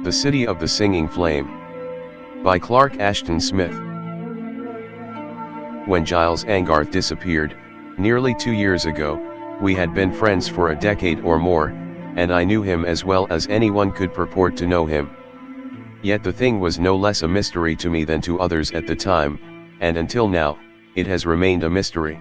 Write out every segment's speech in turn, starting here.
The City of the Singing Flame. By Clark Ashton Smith. When Giles Angarth disappeared, nearly 2 years ago, we had been friends for a decade or more, and I knew him as well as anyone could purport to know him. Yet the thing was no less a mystery to me than to others at the time, and until now, it has remained a mystery.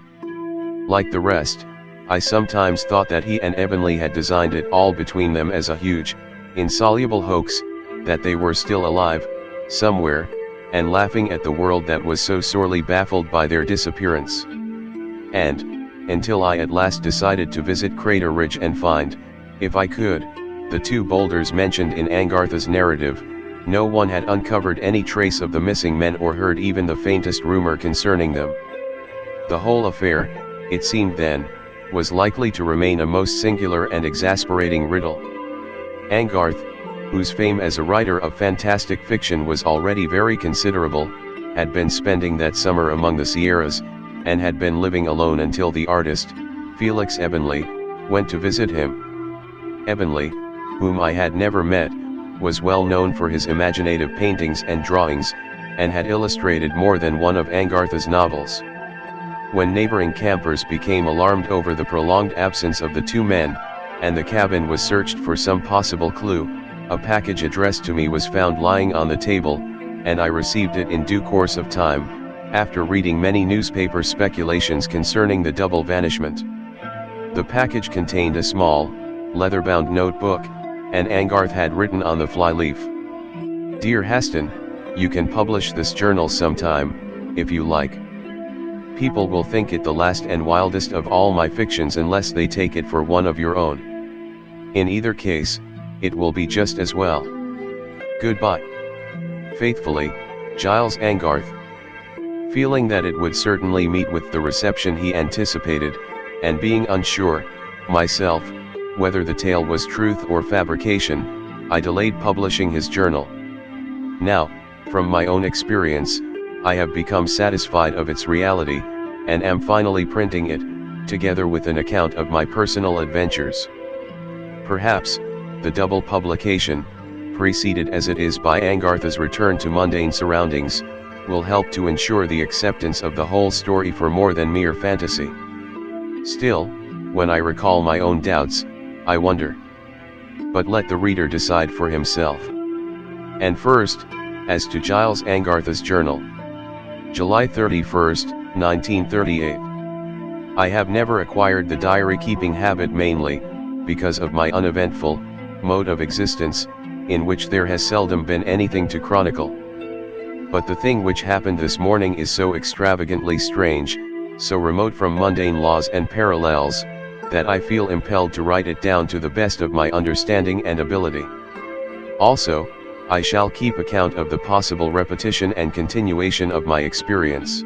Like the rest, I sometimes thought that he and Ebonley had designed it all between them as a huge, insoluble hoax, that they were still alive, somewhere, and laughing at the world that was so sorely baffled by their disappearance. And, until I at last decided to visit Crater Ridge and find, if I could, the 2 boulders mentioned in Angarth's narrative, no one had uncovered any trace of the missing men or heard even the faintest rumor concerning them. The whole affair, it seemed then, was likely to remain a most singular and exasperating riddle. Angarth, whose fame as a writer of fantastic fiction was already very considerable, had been spending that summer among the Sierras, and had been living alone until the artist, Felix Ebonley, went to visit him. Ebonley, whom I had never met, was well known for his imaginative paintings and drawings, and had illustrated more than one of Angarth's novels. When neighboring campers became alarmed over the prolonged absence of the 2 men, and the cabin was searched for some possible clue, a package addressed to me was found lying on the table, and I received it in due course of time, after reading many newspaper speculations concerning the double vanishment. The package contained a small, leather-bound notebook, and Angarth had written on the flyleaf, "Dear Haston, you can publish this journal sometime, if you like. People will think it the last and wildest of all my fictions unless they take it for one of your own. In either case, it will be just as well. Goodbye. Faithfully, Giles Angarth." Feeling that it would certainly meet with the reception he anticipated, and being unsure, myself, whether the tale was truth or fabrication, I delayed publishing his journal. Now, from my own experience, I have become satisfied of its reality, and am finally printing it, together with an account of my personal adventures. Perhaps, the double publication, preceded as it is by Angarth's return to mundane surroundings, will help to ensure the acceptance of the whole story for more than mere fantasy. Still, when I recall my own doubts, I wonder. But let the reader decide for himself. And first, as to Giles Angarth's journal. July 31, 1938. I have never acquired the diary-keeping habit, mainly because of my uneventful mode of existence, in which there has seldom been anything to chronicle. But the thing which happened this morning is so extravagantly strange, so remote from mundane laws and parallels, that I feel impelled to write it down to the best of my understanding and ability. Also, I shall keep account of the possible repetition and continuation of my experience.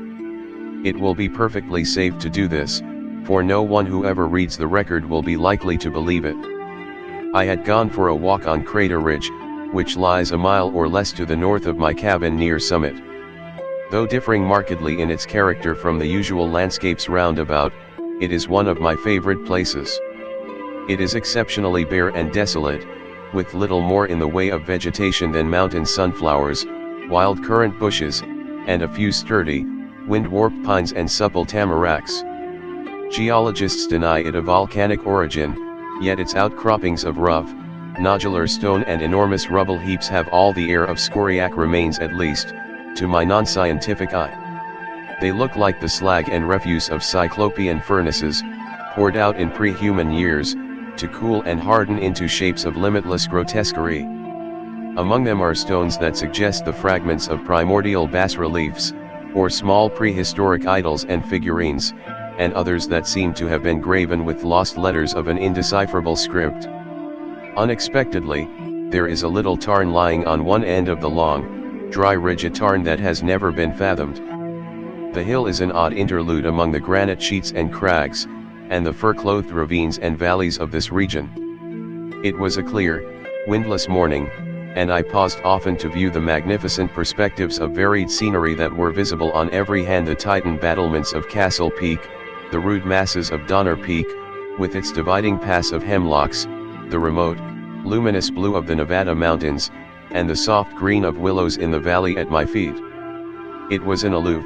It will be perfectly safe to do this, for no one who ever reads the record will be likely to believe it. I had gone for a walk on Crater Ridge, which lies a mile or less to the north of my cabin near Summit. Though differing markedly in its character from the usual landscapes round about, it is one of my favorite places. It is exceptionally bare and desolate, with little more in the way of vegetation than mountain sunflowers, wild currant bushes, and a few sturdy, wind-warped pines and supple tamaracks. Geologists deny it a volcanic origin, yet its outcroppings of rough, nodular stone and enormous rubble heaps have all the air of scoriac remains, at least, to my non-scientific eye. They look like the slag and refuse of cyclopean furnaces, poured out in pre-human years, to cool and harden into shapes of limitless grotesquerie. Among them are stones that suggest the fragments of primordial bas-reliefs, or small prehistoric idols and figurines, and others that seem to have been graven with lost letters of an indecipherable script. Unexpectedly, there is a little tarn lying on one end of the long, dry ridge, a tarn that has never been fathomed. The hill is an odd interlude among the granite sheets and crags, and the fir-clothed ravines and valleys of this region. It was a clear, windless morning, and I paused often to view the magnificent perspectives of varied scenery that were visible on every hand: the Titan battlements of Castle Peak, the rude masses of Donner Peak, with its dividing pass of hemlocks, the remote, luminous blue of the Nevada mountains, and the soft green of willows in the valley at my feet. It was an aloof,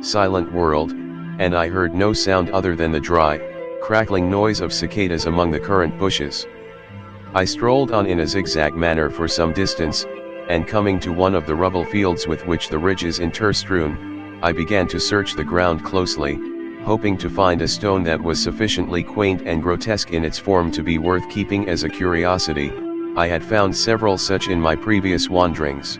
silent world, and I heard no sound other than the dry, crackling noise of cicadas among the currant bushes. I strolled on in a zigzag manner for some distance, and coming to one of the rubble fields with which the ridge is interstrewn, I began to search the ground closely, hoping to find a stone that was sufficiently quaint and grotesque in its form to be worth keeping as a curiosity. I had found several such in my previous wanderings.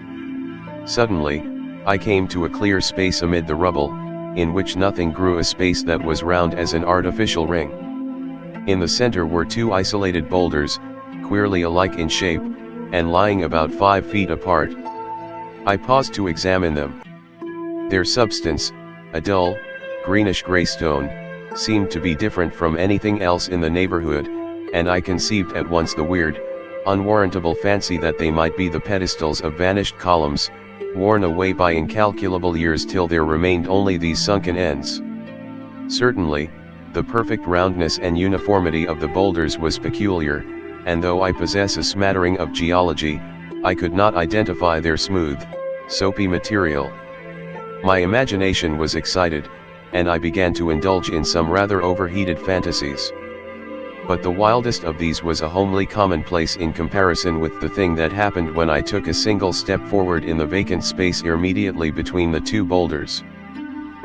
Suddenly, I came to a clear space amid the rubble, in which nothing grew, a space that was round as an artificial ring. In the center were two isolated boulders, queerly alike in shape, and lying about 5 feet apart. I paused to examine them. Their substance, a dull, greenish-gray stone, seemed to be different from anything else in the neighborhood, and I conceived at once the weird, unwarrantable fancy that they might be the pedestals of vanished columns, worn away by incalculable years till there remained only these sunken ends. Certainly, the perfect roundness and uniformity of the boulders was peculiar, and though I possess a smattering of geology, I could not identify their smooth, soapy material. My imagination was excited, and I began to indulge in some rather overheated fantasies. But the wildest of these was a homely commonplace in comparison with the thing that happened when I took a single step forward in the vacant space immediately between the two boulders.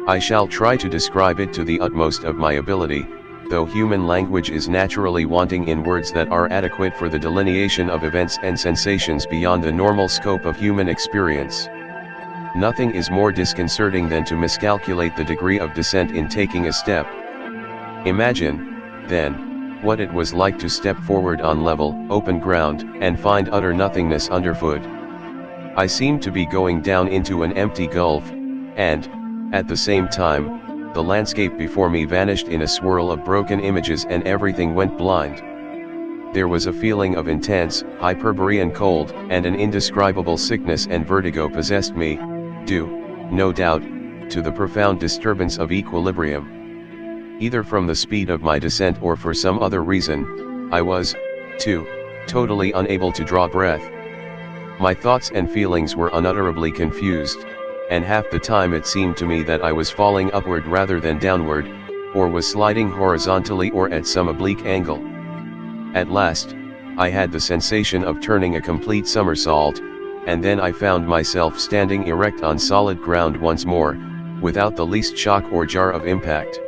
I shall try to describe it to the utmost of my ability, though human language is naturally wanting in words that are adequate for the delineation of events and sensations beyond the normal scope of human experience. Nothing is more disconcerting than to miscalculate the degree of descent in taking a step. Imagine, then, what it was like to step forward on level, open ground, and find utter nothingness underfoot. I seemed to be going down into an empty gulf, and, at the same time, the landscape before me vanished in a swirl of broken images and everything went blind. There was a feeling of intense, hyperborean cold, and an indescribable sickness and vertigo possessed me, due, no doubt, to the profound disturbance of equilibrium. Either from the speed of my descent or for some other reason, I was, too, totally unable to draw breath. My thoughts and feelings were unutterably confused, and half the time it seemed to me that I was falling upward rather than downward, or was sliding horizontally or at some oblique angle. At last, I had the sensation of turning a complete somersault, and then I found myself standing erect on solid ground once more, without the least shock or jar of impact.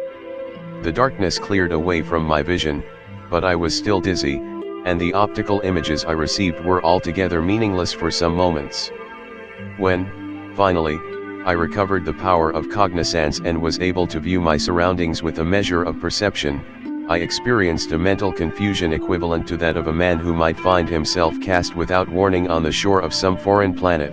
The darkness cleared away from my vision, but I was still dizzy, and the optical images I received were altogether meaningless for some moments. When, finally, I recovered the power of cognizance and was able to view my surroundings with a measure of perception, I experienced a mental confusion equivalent to that of a man who might find himself cast without warning on the shore of some foreign planet.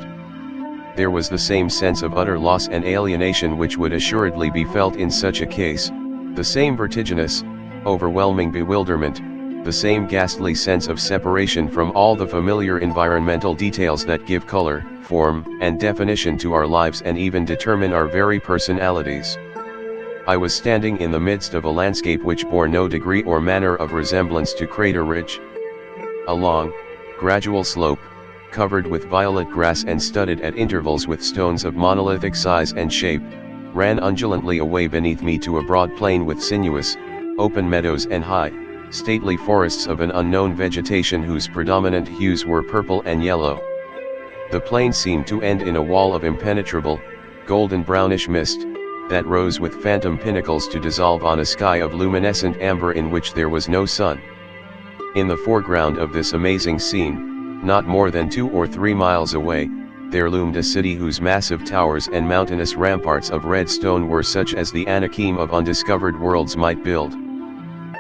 There was the same sense of utter loss and alienation which would assuredly be felt in such a case, the same vertiginous, overwhelming bewilderment, the same ghastly sense of separation from all the familiar environmental details that give color, form, and definition to our lives and even determine our very personalities. I was standing in the midst of a landscape which bore no degree or manner of resemblance to Crater Ridge. A long, gradual slope, covered with violet grass and studded at intervals with stones of monolithic size and shape, ran undulantly away beneath me to a broad plain with sinuous, open meadows and high, stately forests of an unknown vegetation whose predominant hues were purple and yellow. The plain seemed to end in a wall of impenetrable, golden-brownish mist, that rose with phantom pinnacles to dissolve on a sky of luminescent amber in which there was no sun. In the foreground of this amazing scene, not more than 2 or 3 miles away, there loomed a city whose massive towers and mountainous ramparts of red stone were such as the Anakim of undiscovered worlds might build.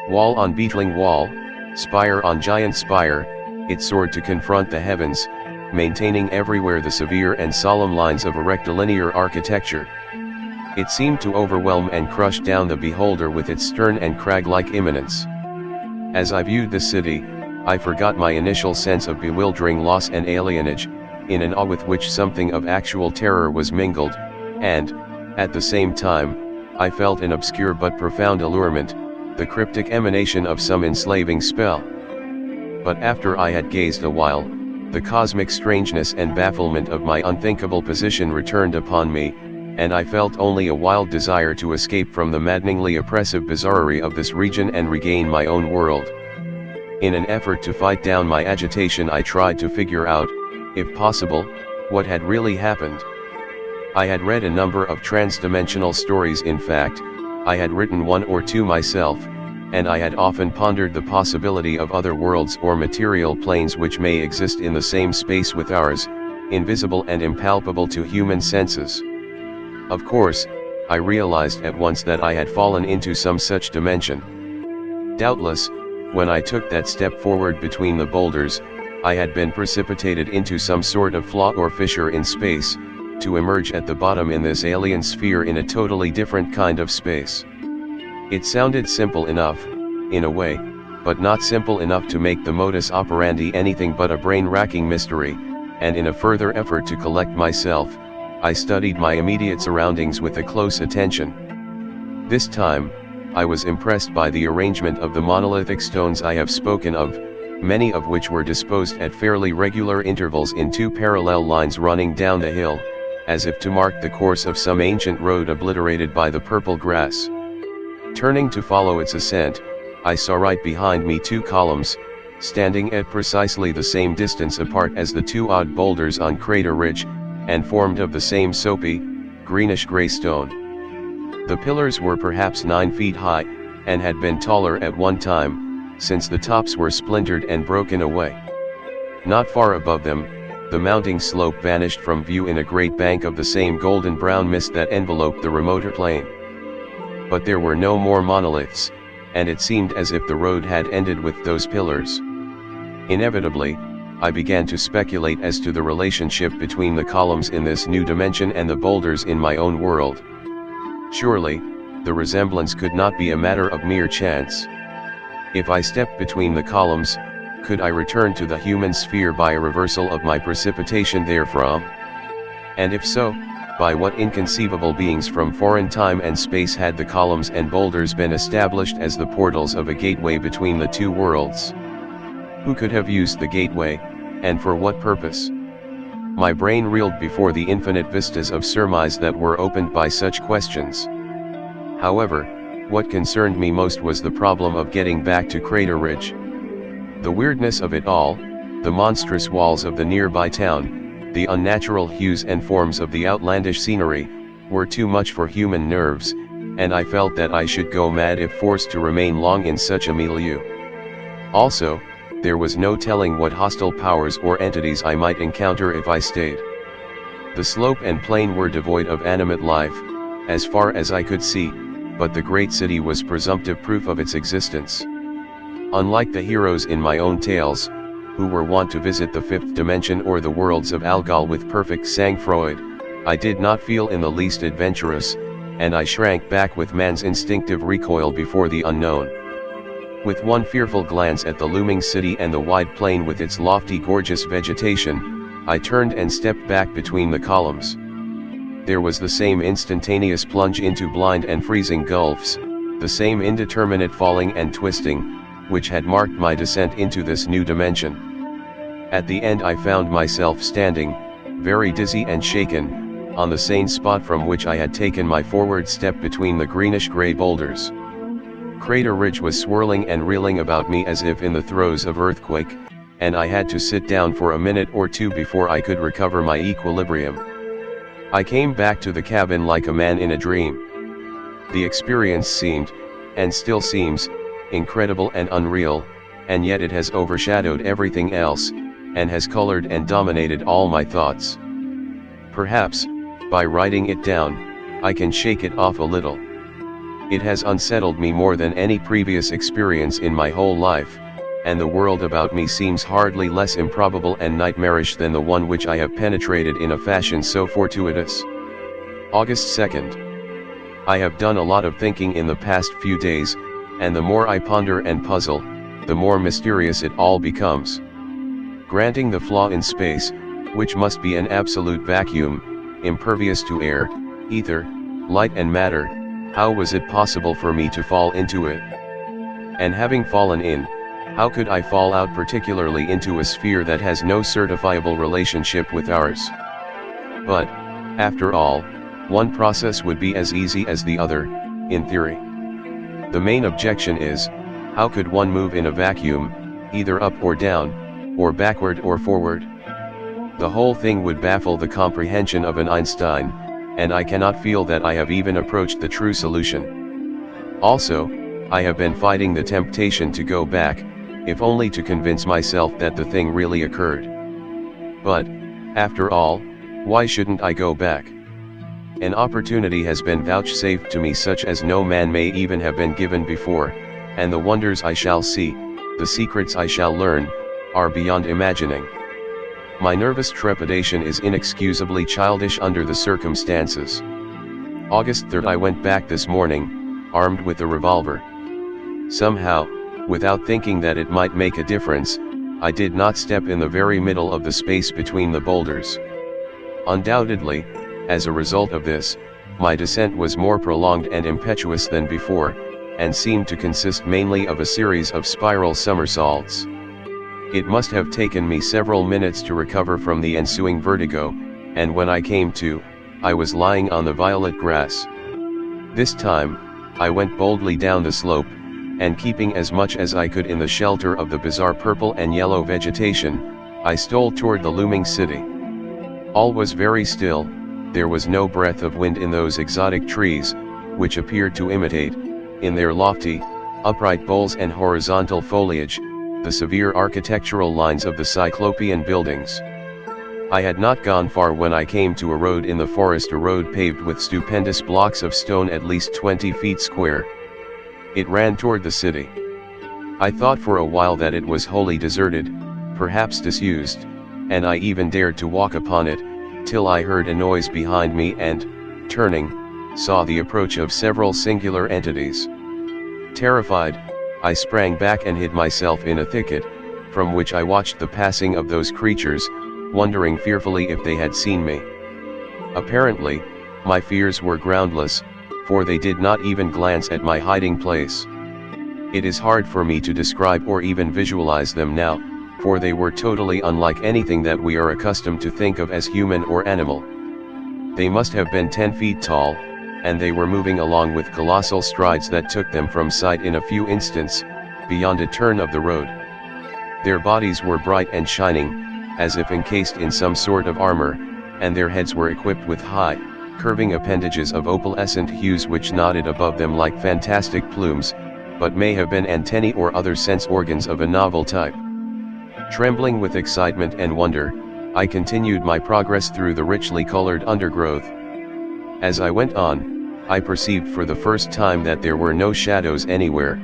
Wall on beetling wall, spire on giant spire, it soared to confront the heavens, maintaining everywhere the severe and solemn lines of a rectilinear architecture. It seemed to overwhelm and crush down the beholder with its stern and crag-like imminence. As I viewed the city, I forgot my initial sense of bewildering loss and alienage, in an awe with which something of actual terror was mingled, and, at the same time, I felt an obscure but profound allurement, the cryptic emanation of some enslaving spell. But after I had gazed a while, The cosmic strangeness and bafflement of my unthinkable position returned upon me, and I felt only a wild desire to escape from the maddeningly oppressive bizarrerie of this region and regain my own world. In an effort to fight down my agitation, I tried to figure out, if possible, what had really happened. I had read a number of trans-dimensional stories. In fact, I had written one or two myself, and I had often pondered the possibility of other worlds or material planes which may exist in the same space with ours, invisible and impalpable to human senses. Of course, I realized at once that I had fallen into some such dimension. Doubtless, when I took that step forward between the boulders, I had been precipitated into some sort of flaw or fissure in space, to emerge at the bottom in this alien sphere in a totally different kind of space. It sounded simple enough, in a way, but not simple enough to make the modus operandi anything but a brain-racking mystery, and in a further effort to collect myself, I studied my immediate surroundings with a close attention. This time, I was impressed by the arrangement of the monolithic stones I have spoken of, many of which were disposed at fairly regular intervals in two parallel lines running down the hill, as if to mark the course of some ancient road obliterated by the purple grass. Turning to follow its ascent, I saw right behind me two columns, standing at precisely the same distance apart as the two odd boulders on Crater Ridge, and formed of the same soapy, greenish-gray stone. The pillars were perhaps 9 feet high, and had been taller at one time, since the tops were splintered and broken away. Not far above them, the mounting slope vanished from view in a great bank of the same golden-brown mist that enveloped the remoter plain. But there were no more monoliths, and it seemed as if the road had ended with those pillars. Inevitably, I began to speculate as to the relationship between the columns in this new dimension and the boulders in my own world. Surely, the resemblance could not be a matter of mere chance. If I stepped between the columns, could I return to the human sphere by a reversal of my precipitation therefrom? And if so, by what inconceivable beings from foreign time and space had the columns and boulders been established as the portals of a gateway between the two worlds? Who could have used the gateway, and for what purpose? My brain reeled before the infinite vistas of surmise that were opened by such questions. However, what concerned me most was the problem of getting back to Crater Ridge. The weirdness of it all, the monstrous walls of the nearby town, the unnatural hues and forms of the outlandish scenery, were too much for human nerves, and I felt that I should go mad if forced to remain long in such a milieu. Also, there was no telling what hostile powers or entities I might encounter if I stayed. The slope and plain were devoid of animate life, as far as I could see, but the great city was presumptive proof of its existence. Unlike the heroes in my own tales, who were wont to visit the fifth dimension or the worlds of Algol with perfect sang-froid, I did not feel in the least adventurous, and I shrank back with man's instinctive recoil before the unknown. With one fearful glance at the looming city and the wide plain with its lofty gorgeous vegetation, I turned and stepped back between the columns. There was the same instantaneous plunge into blind and freezing gulfs, the same indeterminate falling and twisting, which had marked my descent into this new dimension. At the end I found myself standing, very dizzy and shaken, on the same spot from which I had taken my forward step between the greenish-gray boulders. Crater Ridge was swirling and reeling about me as if in the throes of earthquake, and I had to sit down for a minute or two before I could recover my equilibrium. I came back to the cabin like a man in a dream. The experience seemed, and still seems, incredible and unreal, and yet it has overshadowed everything else, and has colored and dominated all my thoughts. Perhaps, by writing it down, I can shake it off a little. It has unsettled me more than any previous experience in my whole life, and the world about me seems hardly less improbable and nightmarish than the one which I have penetrated in a fashion so fortuitous. August 2nd. I have done a lot of thinking in the past few days, and the more I ponder and puzzle, the more mysterious it all becomes. Granting the flaw in space, which must be an absolute vacuum, impervious to air, ether, light and matter, how was it possible for me to fall into it? And having fallen in, How could I fall out particularly into a sphere that has no certifiable relationship with ours? But, after all, one process would be as easy as the other, in theory. The main objection is, how could one move in a vacuum, either up or down, or backward or forward? The whole thing would baffle the comprehension of an Einstein, and I cannot feel that I have even approached the true solution. Also, I have been fighting the temptation to go back, if only to convince myself that the thing really occurred. But, after all, why shouldn't I go back? An opportunity has been vouchsafed to me such as no man may even have been given before, and the wonders I shall see, the secrets I shall learn, are beyond imagining. My nervous trepidation is inexcusably childish under the circumstances. August 3rd, I went back this morning, armed with a revolver. Somehow, without thinking that it might make a difference, I did not step in the very middle of the space between the boulders. Undoubtedly, as a result of this, my descent was more prolonged and impetuous than before, and seemed to consist mainly of a series of spiral somersaults. It must have taken me several minutes to recover from the ensuing vertigo, and when I came to, I was lying on the violet grass. This time, I went boldly down the slope, and keeping as much as I could in the shelter of the bizarre purple and yellow vegetation, I stole toward the looming city. All was very still. There was no breath of wind in those exotic trees, which appeared to imitate, in their lofty, upright boles and horizontal foliage, the severe architectural lines of the Cyclopean buildings. I had not gone far when I came to a road in the forest, a road paved with stupendous blocks of stone at least 20 feet square. It ran toward the city. I thought for a while that it was wholly deserted, perhaps disused, and I even dared to walk upon it, till I heard a noise behind me and, turning, saw the approach of several singular entities. Terrified, I sprang back and hid myself in a thicket, from which I watched the passing of those creatures, wondering fearfully if they had seen me. Apparently, my fears were groundless, for they did not even glance at my hiding place. It is hard for me to describe or even visualize them now, for they were totally unlike anything that we are accustomed to think of as human or animal. They must have been 10 feet tall, and they were moving along with colossal strides that took them from sight in a few instants, beyond a turn of the road. Their bodies were bright and shining, as if encased in some sort of armor, and their heads were equipped with high, curving appendages of opalescent hues which nodded above them like fantastic plumes, but may have been antennae or other sense organs of a novel type. Trembling with excitement and wonder, I continued my progress through the richly colored undergrowth. As I went on, I perceived for the first time that there were no shadows anywhere.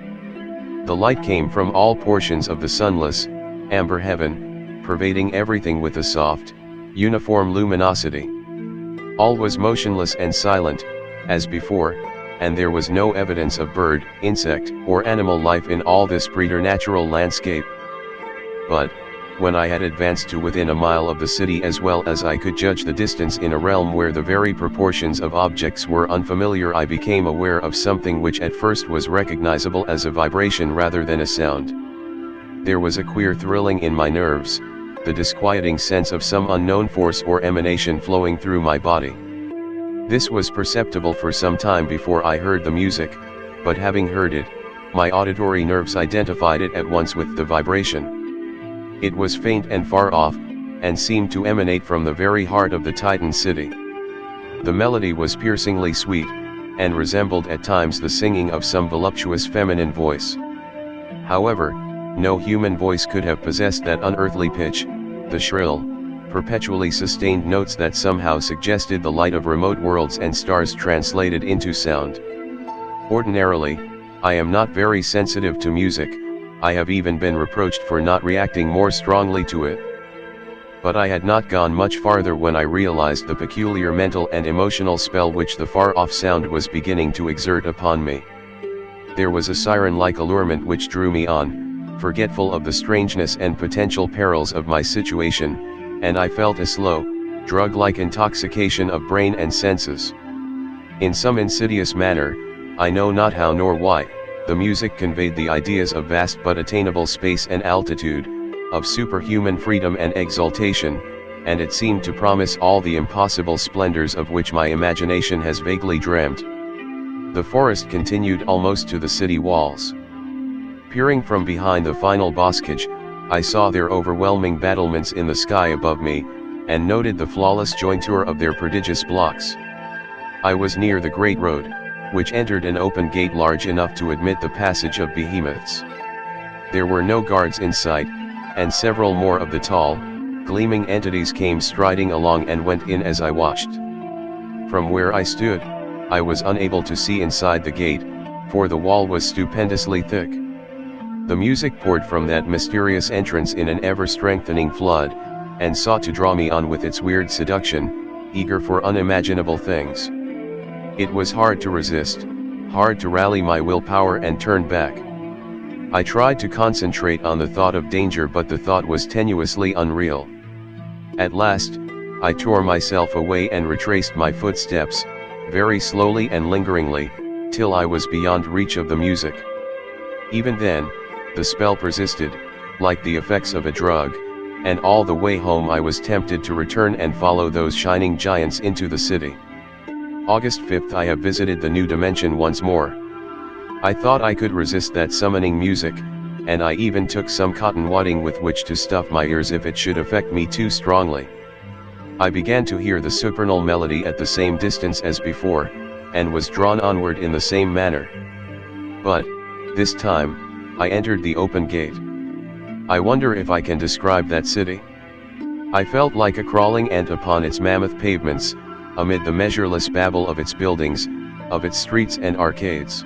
The light came from all portions of the sunless, amber heaven, pervading everything with a soft, uniform luminosity. All was motionless and silent, as before, and there was no evidence of bird, insect, or animal life in all this preternatural landscape. But, when I had advanced to within a mile of the city as well as I could judge the distance in a realm where the very proportions of objects were unfamiliar, I became aware of something which at first was recognizable as a vibration rather than a sound. There was a queer thrilling in my nerves, the disquieting sense of some unknown force or emanation flowing through my body. This was perceptible for some time before I heard the music, but having heard it, my auditory nerves identified it at once with the vibration. It was faint and far off, and seemed to emanate from the very heart of the Titan city. The melody was piercingly sweet, and resembled at times the singing of some voluptuous feminine voice. However, no human voice could have possessed that unearthly pitch, the shrill, perpetually sustained notes that somehow suggested the light of remote worlds and stars translated into sound. Ordinarily, I am not very sensitive to music. I have even been reproached for not reacting more strongly to it. But I had not gone much farther when I realized the peculiar mental and emotional spell which the far-off sound was beginning to exert upon me. There was a siren-like allurement which drew me on, forgetful of the strangeness and potential perils of my situation, and I felt a slow, drug-like intoxication of brain and senses. In some insidious manner, I know not how nor why, The music conveyed the ideas of vast but attainable space and altitude, of superhuman freedom and exaltation, and it seemed to promise all the impossible splendors of which my imagination has vaguely dreamt. The forest continued almost to the city walls. Peering from behind the final boscage, I saw their overwhelming battlements in the sky above me, and noted the flawless jointure of their prodigious blocks. I was near the great road, which entered an open gate large enough to admit the passage of behemoths. There were no guards in sight, and several more of the tall, gleaming entities came striding along and went in as I watched. From where I stood, I was unable to see inside the gate, for the wall was stupendously thick. The music poured from that mysterious entrance in an ever-strengthening flood, and sought to draw me on with its weird seduction, eager for unimaginable things. It was hard to resist, hard to rally my willpower and turn back. I tried to concentrate on the thought of danger, but the thought was tenuously unreal. At last, I tore myself away and retraced my footsteps, very slowly and lingeringly, till I was beyond reach of the music. Even then, the spell persisted, like the effects of a drug, and all the way home I was tempted to return and follow those shining giants into the city. August 5th, I have visited the new dimension once more. I thought I could resist that summoning music, and I even took some cotton wadding with which to stuff my ears if it should affect me too strongly. I began to hear the supernal melody at the same distance as before, and was drawn onward in the same manner. But, this time, I entered the open gate. I wonder if I can describe that city? I felt like a crawling ant upon its mammoth pavements, amid the measureless babble of its buildings, of its streets and arcades.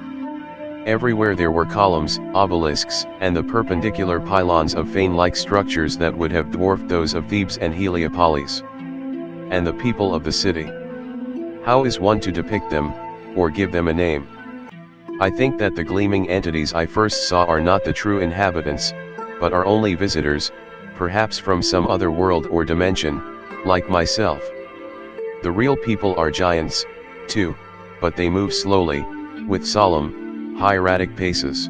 Everywhere there were columns, obelisks, and the perpendicular pylons of fane-like structures that would have dwarfed those of Thebes and Heliopolis. And the people of the city. How is one to depict them, or give them a name? I think that the gleaming entities I first saw are not the true inhabitants, but are only visitors, perhaps from some other world or dimension, like myself. The real people are giants, too, but they move slowly, with solemn, hieratic paces.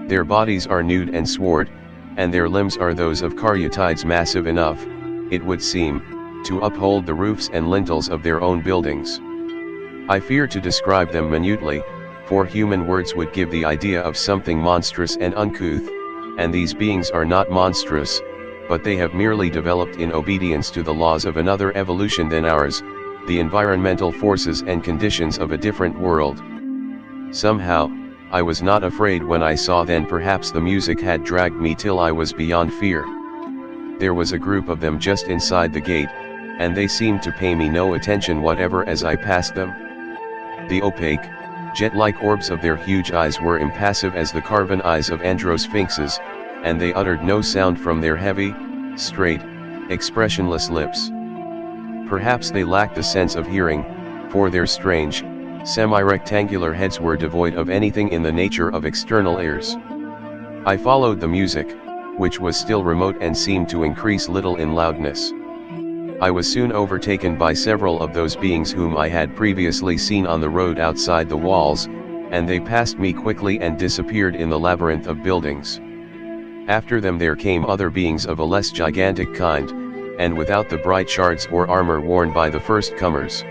Their bodies are nude and swart, and their limbs are those of caryatides massive enough, it would seem, to uphold the roofs and lintels of their own buildings. I fear to describe them minutely, for human words would give the idea of something monstrous and uncouth, and these beings are not monstrous, but they have merely developed in obedience to the laws of another evolution than ours, the environmental forces and conditions of a different world. Somehow, I was not afraid when I saw them. Perhaps the music had dragged me till I was beyond fear. There was a group of them just inside the gate, and they seemed to pay me no attention whatever as I passed them. The opaque, jet-like orbs of their huge eyes were impassive as the carven eyes of androsphinxes, and they uttered no sound from their heavy, straight, expressionless lips. Perhaps they lacked the sense of hearing, for their strange, semi-rectangular heads were devoid of anything in the nature of external ears. I followed the music, which was still remote and seemed to increase little in loudness. I was soon overtaken by several of those beings whom I had previously seen on the road outside the walls, and they passed me quickly and disappeared in the labyrinth of buildings. After them there came other beings of a less gigantic kind, and without the bright shards or armor worn by the first comers.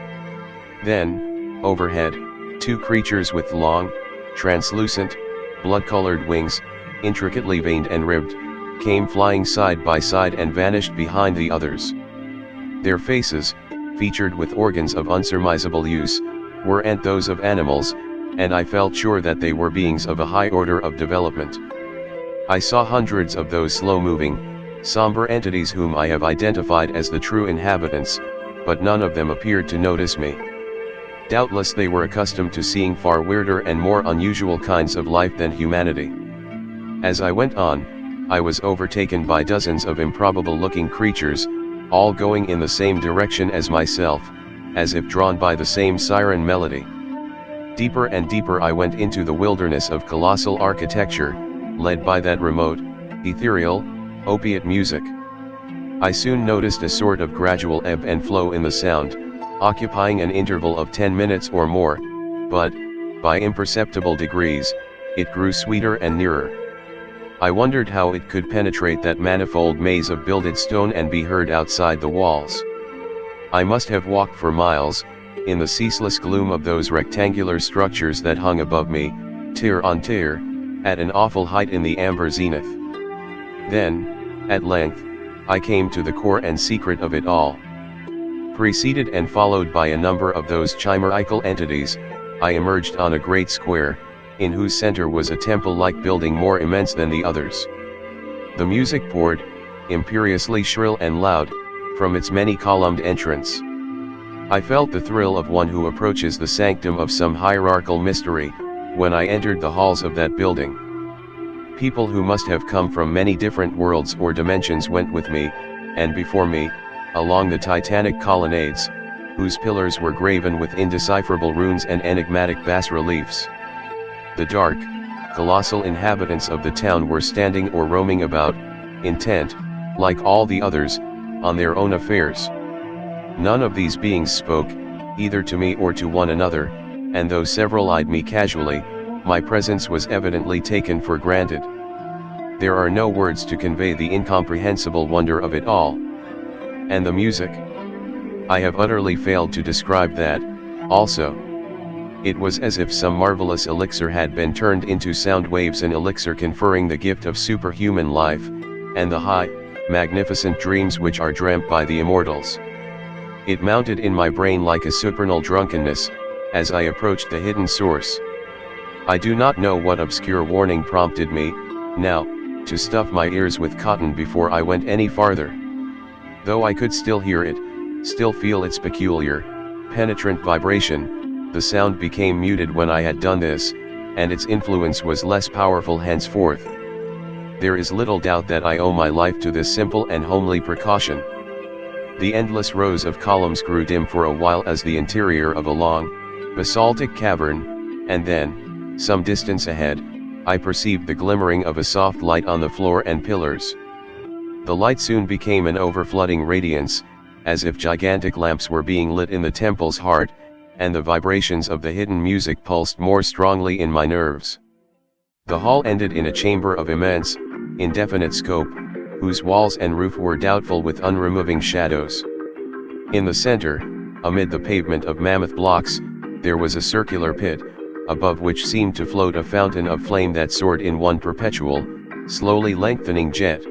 Then, overhead, two creatures with long, translucent, blood-colored wings, intricately veined and ribbed, came flying side by side and vanished behind the others. Their faces, featured with organs of unsurmisable use, were those of animals, and I felt sure that they were beings of a high order of development. I saw hundreds of those slow-moving, somber entities whom I have identified as the true inhabitants, but none of them appeared to notice me. Doubtless they were accustomed to seeing far weirder and more unusual kinds of life than humanity. As I went on, I was overtaken by dozens of improbable-looking creatures, all going in the same direction as myself, as if drawn by the same siren melody. Deeper and deeper I went into the wilderness of colossal architecture, led by that remote, ethereal, opiate music. I soon noticed a sort of gradual ebb and flow in the sound, occupying an interval of 10 minutes or more, but, by imperceptible degrees, it grew sweeter and nearer. I wondered how it could penetrate that manifold maze of builded stone and be heard outside the walls. I must have walked for miles, in the ceaseless gloom of those rectangular structures that hung above me, tier on tier, at an awful height in the amber zenith. Then, at length, I came to the core and secret of it all. Preceded and followed by a number of those chimerical entities, I emerged on a great square, in whose center was a temple-like building more immense than the others. The music poured, imperiously shrill and loud, from its many-columned entrance. I felt the thrill of one who approaches the sanctum of some hierarchical mystery, when I entered the halls of that building. People who must have come from many different worlds or dimensions went with me, and before me, along the titanic colonnades, whose pillars were graven with indecipherable runes and enigmatic bas-reliefs. The dark, colossal inhabitants of the town were standing or roaming about, intent, like all the others, on their own affairs. None of these beings spoke, either to me or to one another, and though several eyed me casually, my presence was evidently taken for granted. There are no words to convey the incomprehensible wonder of it all. And the music? I have utterly failed to describe that, also. It was as if some marvelous elixir had been turned into sound waves, an elixir conferring the gift of superhuman life, and the high, magnificent dreams which are dreamt by the immortals. It mounted in my brain like a supernal drunkenness, as I approached the hidden source. I do not know what obscure warning prompted me, now, to stuff my ears with cotton before I went any farther. Though I could still hear it, still feel its peculiar, penetrant vibration, the sound became muted when I had done this, and its influence was less powerful henceforth. There is little doubt that I owe my life to this simple and homely precaution. The endless rows of columns grew dim for a while as the interior of a long, basaltic cavern, and then, some distance ahead, I perceived the glimmering of a soft light on the floor and pillars. The light soon became an overflooding radiance, as if gigantic lamps were being lit in the temple's heart, and the vibrations of the hidden music pulsed more strongly in my nerves. The hall ended in a chamber of immense, indefinite scope, whose walls and roof were doubtful with unremoving shadows. In the center, amid the pavement of mammoth blocks, there was a circular pit, above which seemed to float a fountain of flame that soared in one perpetual, slowly lengthening jet.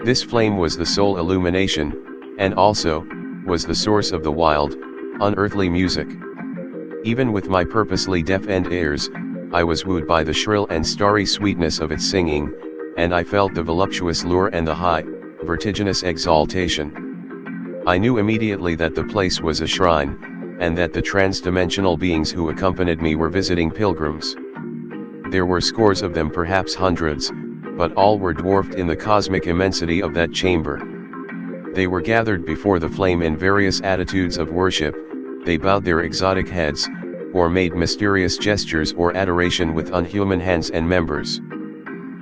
This flame was the sole illumination, and also, was the source of the wild, unearthly music. Even with my purposely deaf-end ears, I was wooed by the shrill and starry sweetness of its singing, and I felt the voluptuous lure and the high, vertiginous exaltation. I knew immediately that the place was a shrine, and that the trans-dimensional beings who accompanied me were visiting pilgrims. There were scores of them, perhaps hundreds, but all were dwarfed in the cosmic immensity of that chamber. They were gathered before the flame in various attitudes of worship, they bowed their exotic heads, or made mysterious gestures or adoration with unhuman hands and members.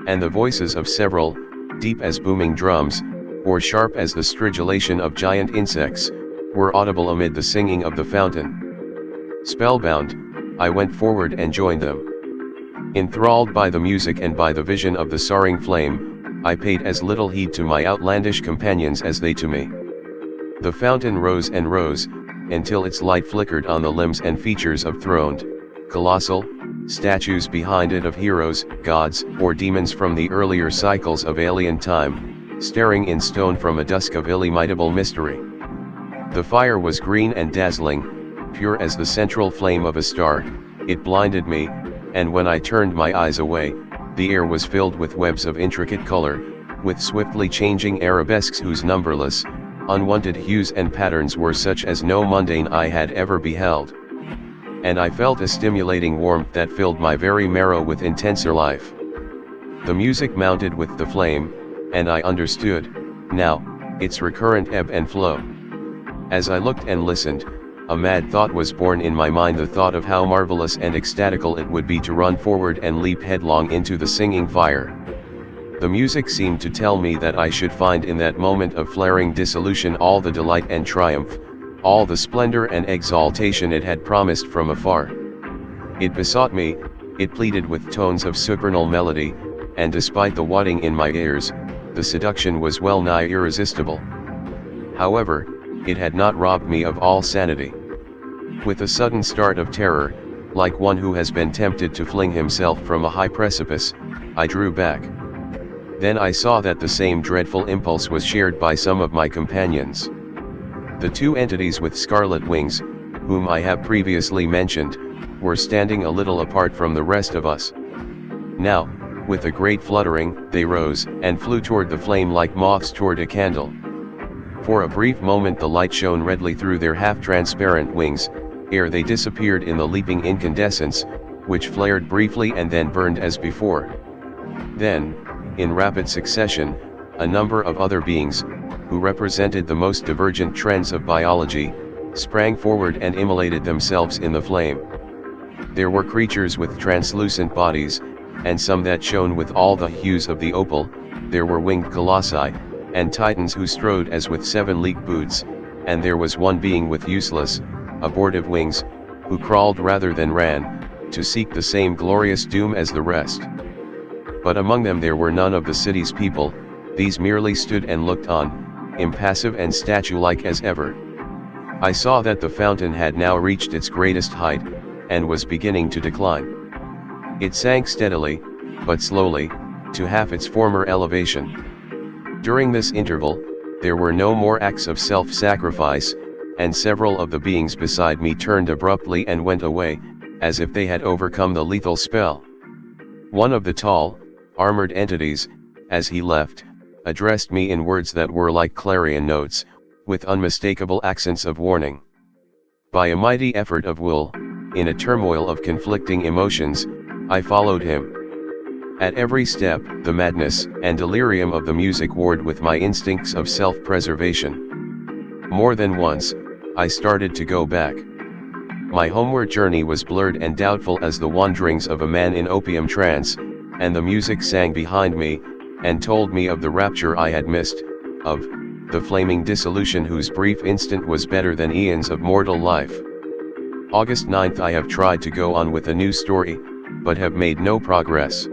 And the voices of several, deep as booming drums, or sharp as the stridulation of giant insects, were audible amid the singing of the fountain. Spellbound, I went forward and joined them. Enthralled by the music and by the vision of the soaring flame, I paid as little heed to my outlandish companions as they to me. The fountain rose and rose, until its light flickered on the limbs and features of throned, colossal, statues behind it of heroes, gods, or demons from the earlier cycles of alien time, staring in stone from a dusk of illimitable mystery. The fire was green and dazzling, pure as the central flame of a star. It blinded me, and when I turned my eyes away, the air was filled with webs of intricate color, with swiftly changing arabesques whose numberless, unwanted hues and patterns were such as no mundane eye had ever beheld. And I felt a stimulating warmth that filled my very marrow with intenser life. The music mounted with the flame, and I understood, now, its recurrent ebb and flow. As I looked and listened, a mad thought was born in my mind, the thought of how marvelous and ecstatical it would be to run forward and leap headlong into the singing fire. The music seemed to tell me that I should find in that moment of flaring dissolution all the delight and triumph, all the splendor and exaltation it had promised from afar. It besought me, It pleaded with tones of supernal melody, and despite the wadding in my ears, the seduction was well nigh irresistible. However, it had not robbed me of all sanity. With a sudden start of terror, like one who has been tempted to fling himself from a high precipice, I drew back. Then I saw that the same dreadful impulse was shared by some of my companions. The two entities with scarlet wings, whom I have previously mentioned, were standing a little apart from the rest of us. Now, with a great fluttering, they rose, and flew toward the flame like moths toward a candle. For a brief moment the light shone redly through their half-transparent wings, ere they disappeared in the leaping incandescence, which flared briefly and then burned as before. Then, in rapid succession, a number of other beings, who represented the most divergent trends of biology, sprang forward and immolated themselves in the flame. There were creatures with translucent bodies, and some that shone with all the hues of the opal. There were winged colossi, and titans who strode as with 7-league boots, and there was one being with useless, abortive wings, who crawled rather than ran, to seek the same glorious doom as the rest. But among them there were none of the city's people. These merely stood and looked on, impassive and statue-like as ever. I saw that the fountain had now reached its greatest height, and was beginning to decline. It sank steadily, but slowly, to half its former elevation. During this interval, there were no more acts of self-sacrifice, and several of the beings beside me turned abruptly and went away, as if they had overcome the lethal spell. One of the tall, armored entities, as he left, addressed me in words that were like clarion notes, with unmistakable accents of warning. By a mighty effort of will, in a turmoil of conflicting emotions, I followed him. At every step, the madness and delirium of the music warred with my instincts of self-preservation. More than once, I started to go back. My homeward journey was blurred and doubtful as the wanderings of a man in opium trance, and the music sang behind me, and told me of the rapture I had missed, of the flaming dissolution whose brief instant was better than eons of mortal life. August 9th. I have tried to go on with a new story, but have made no progress.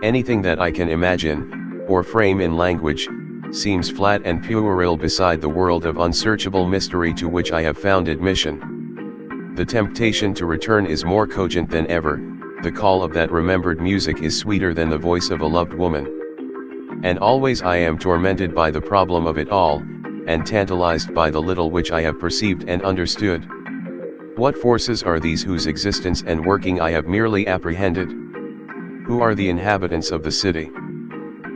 Anything that I can imagine, or frame in language, seems flat and puerile beside the world of unsearchable mystery to which I have found admission. The temptation to return is more cogent than ever, the call of that remembered music is sweeter than the voice of a loved woman. And always I am tormented by the problem of it all, and tantalized by the little which I have perceived and understood. What forces are these whose existence and working I have merely apprehended? Who are the inhabitants of the city?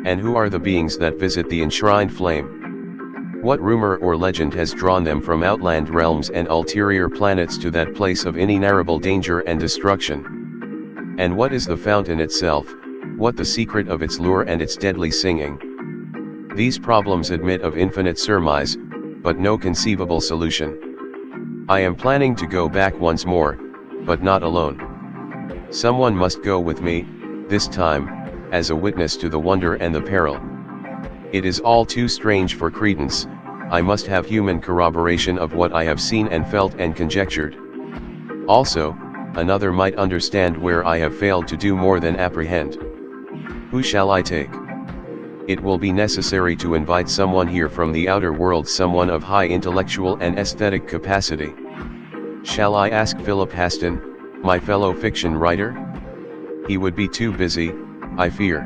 And who are the beings that visit the enshrined flame? What rumor or legend has drawn them from outland realms and ulterior planets to that place of inenarrable danger and destruction? And what is the fountain itself, what the secret of its lure and its deadly singing? These problems admit of infinite surmise, but no conceivable solution. I am planning to go back once more, but not alone. Someone must go with me, this time, as a witness to the wonder and the peril. It is all too strange for credence. I must have human corroboration of what I have seen and felt and conjectured. Also, another might understand where I have failed to do more than apprehend. Who shall I take? It will be necessary to invite someone here from the outer world, someone of high intellectual and aesthetic capacity. Shall I ask Philip Haston, my fellow fiction writer? He would be too busy, I fear.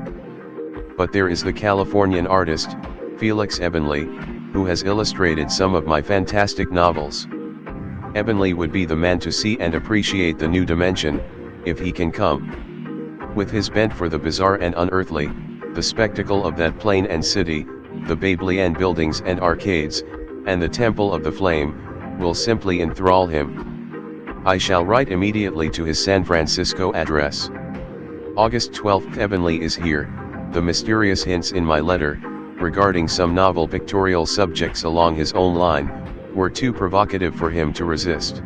But there is the Californian artist, Felix Ebenly, who has illustrated some of my fantastic novels. Ebenly would be the man to see and appreciate the new dimension, if he can come. With his bent for the bizarre and unearthly, the spectacle of that plain and city, the Babylonian buildings and arcades, and the Temple of the Flame, will simply enthrall him. I shall write immediately to his San Francisco address. August 12th. Ebenly is here. The mysterious hints in my letter, regarding some novel pictorial subjects along his own line, were too provocative for him to resist.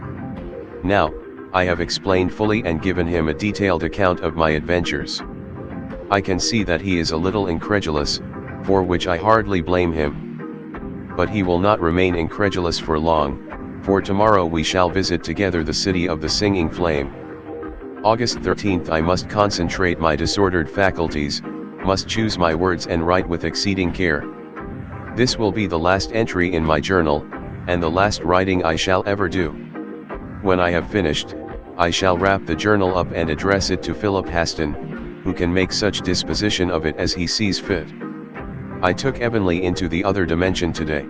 Now, I have explained fully and given him a detailed account of my adventures. I can see that he is a little incredulous, for which I hardly blame him. But he will not remain incredulous for long, for tomorrow we shall visit together the city of the singing flame. August 13th. I must concentrate my disordered faculties, must choose my words and write with exceeding care. This will be the last entry in my journal, and the last writing I shall ever do. When I have finished, I shall wrap the journal up and address it to Philip Haston, who can make such disposition of it as he sees fit. I took Ebenly into the other dimension today.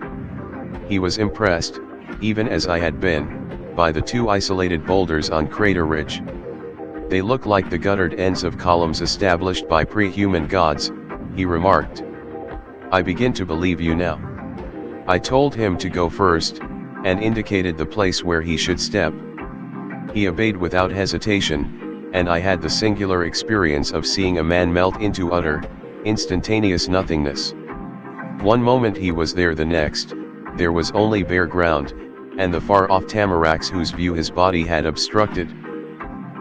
He was impressed, even as I had been, by the two isolated boulders on Crater Ridge. They look like the guttered ends of columns established by pre-human gods, he remarked. I begin to believe you now. I told him to go first, and indicated the place where he should step. He obeyed without hesitation, and I had the singular experience of seeing a man melt into utter, instantaneous nothingness. One moment he was there, the next, there was only bare ground, and the far-off tamaracks whose view his body had obstructed.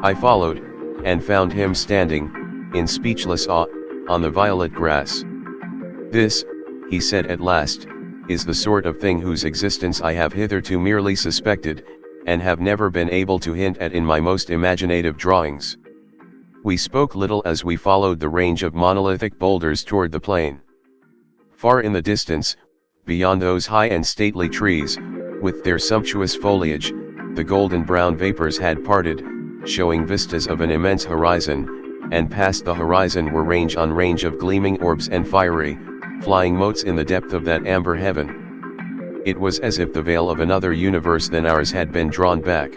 I followed, and found him standing, in speechless awe, on the violet grass. This, he said at last, is the sort of thing whose existence I have hitherto merely suspected, and have never been able to hint at in my most imaginative drawings. We spoke little as we followed the range of monolithic boulders toward the plain. Far in the distance, beyond those high and stately trees, with their sumptuous foliage, the golden-brown vapors had parted, showing vistas of an immense horizon, and past the horizon were range on range of gleaming orbs and fiery, flying motes in the depth of that amber heaven. It was as if the veil of another universe than ours had been drawn back.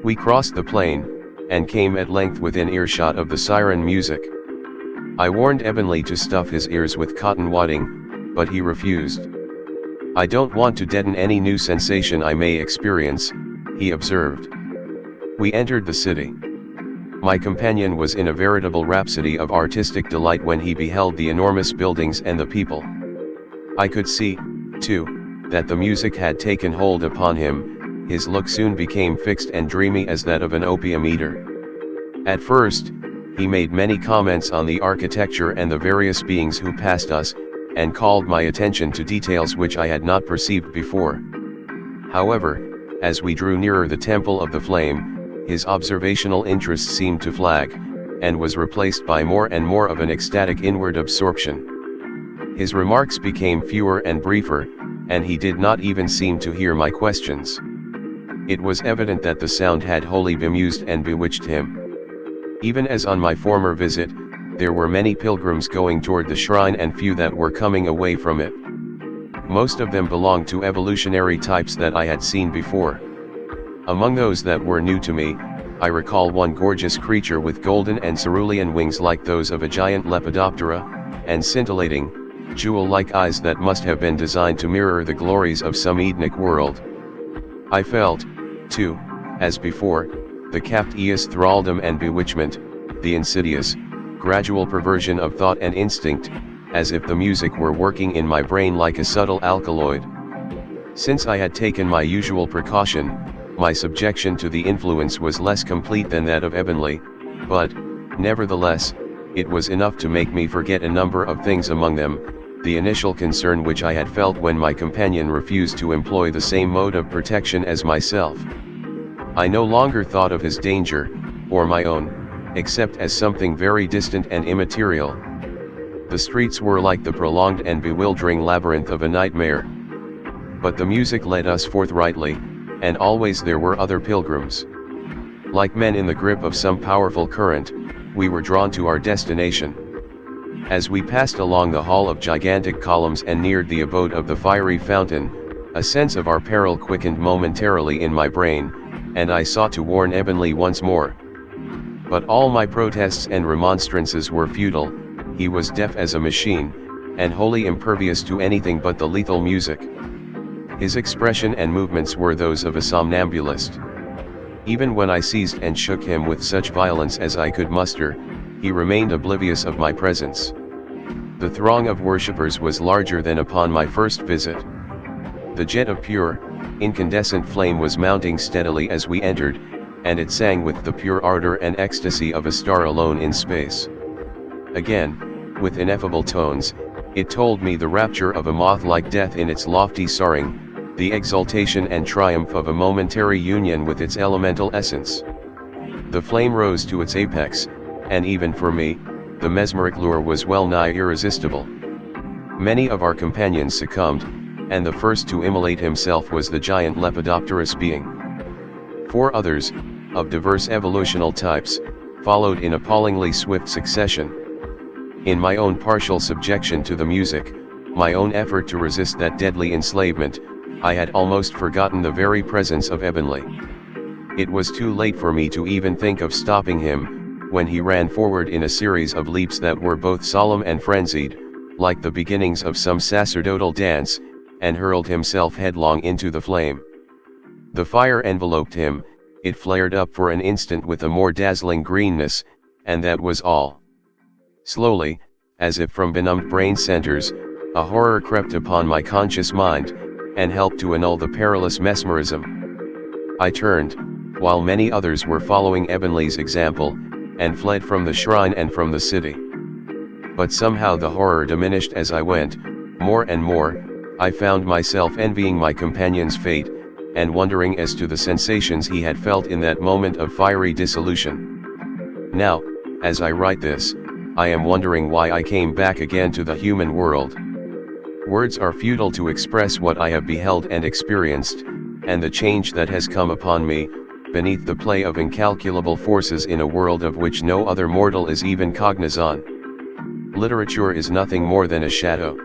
We crossed the plain, and came at length within earshot of the siren music. I warned Ebenly to stuff his ears with cotton wadding, but he refused. I don't want to deaden any new sensation I may experience, he observed. We entered the city. My companion was in a veritable rhapsody of artistic delight when he beheld the enormous buildings and the people. I could see, too, that the music had taken hold upon him. His look soon became fixed and dreamy as that of an opium eater. At first, he made many comments on the architecture and the various beings who passed us, and called my attention to details which I had not perceived before. However, as we drew nearer the Temple of the Flame, his observational interest seemed to flag, and was replaced by more and more of an ecstatic inward absorption. His remarks became fewer and briefer, and he did not even seem to hear my questions. It was evident that the sound had wholly bemused and bewitched him. Even as on my former visit, there were many pilgrims going toward the shrine and few that were coming away from it. Most of them belonged to evolutionary types that I had seen before. Among those that were new to me, I recall one gorgeous creature with golden and cerulean wings like those of a giant Lepidoptera, and scintillating, jewel-like eyes that must have been designed to mirror the glories of some Edenic world. I felt, too, as before, the captious thraldom and bewitchment, the insidious, gradual perversion of thought and instinct, as if the music were working in my brain like a subtle alkaloid. Since I had taken my usual precaution, my subjection to the influence was less complete than that of Ebenly, but, nevertheless, it was enough to make me forget a number of things, among them, the initial concern which I had felt when my companion refused to employ the same mode of protection as myself. I no longer thought of his danger, or my own, except as something very distant and immaterial. The streets were like the prolonged and bewildering labyrinth of a nightmare. But the music led us forthrightly, and always there were other pilgrims. Like men in the grip of some powerful current, we were drawn to our destination. As we passed along the hall of gigantic columns and neared the abode of the fiery fountain, a sense of our peril quickened momentarily in my brain, and I sought to warn Ebenly once more. But all my protests and remonstrances were futile. He was deaf as a machine, and wholly impervious to anything but the lethal music. His expression and movements were those of a somnambulist. Even when I seized and shook him with such violence as I could muster, he remained oblivious of my presence. The throng of worshippers was larger than upon my first visit. The jet of pure, incandescent flame was mounting steadily as we entered, and it sang with the pure ardor and ecstasy of a star alone in space. Again, with ineffable tones, it told me the rapture of a moth-like death in its lofty soaring, the exultation and triumph of a momentary union with its elemental essence. The flame rose to its apex, and even for me, the mesmeric lure was well nigh irresistible. Many of our companions succumbed, and the first to immolate himself was the giant lepidopterous being. 4 others, of diverse evolutional types, followed in appallingly swift succession. In my own partial subjection to the music, my own effort to resist that deadly enslavement, I had almost forgotten the very presence of Ebonley. It was too late for me to even think of stopping him, when he ran forward in a series of leaps that were both solemn and frenzied, like the beginnings of some sacerdotal dance, and hurled himself headlong into the flame. The fire enveloped him, it flared up for an instant with a more dazzling greenness, and that was all. Slowly, as if from benumbed brain centers, a horror crept upon my conscious mind, and helped to annul the perilous mesmerism. I turned, while many others were following Ebonley's example, and fled from the shrine and from the city. But somehow the horror diminished as I went. More and more, I found myself envying my companion's fate, and wondering as to the sensations he had felt in that moment of fiery dissolution. Now, as I write this, I am wondering why I came back again to the human world. Words are futile to express what I have beheld and experienced, and the change that has come upon me, beneath the play of incalculable forces in a world of which no other mortal is even cognizant. Literature is nothing more than a shadow.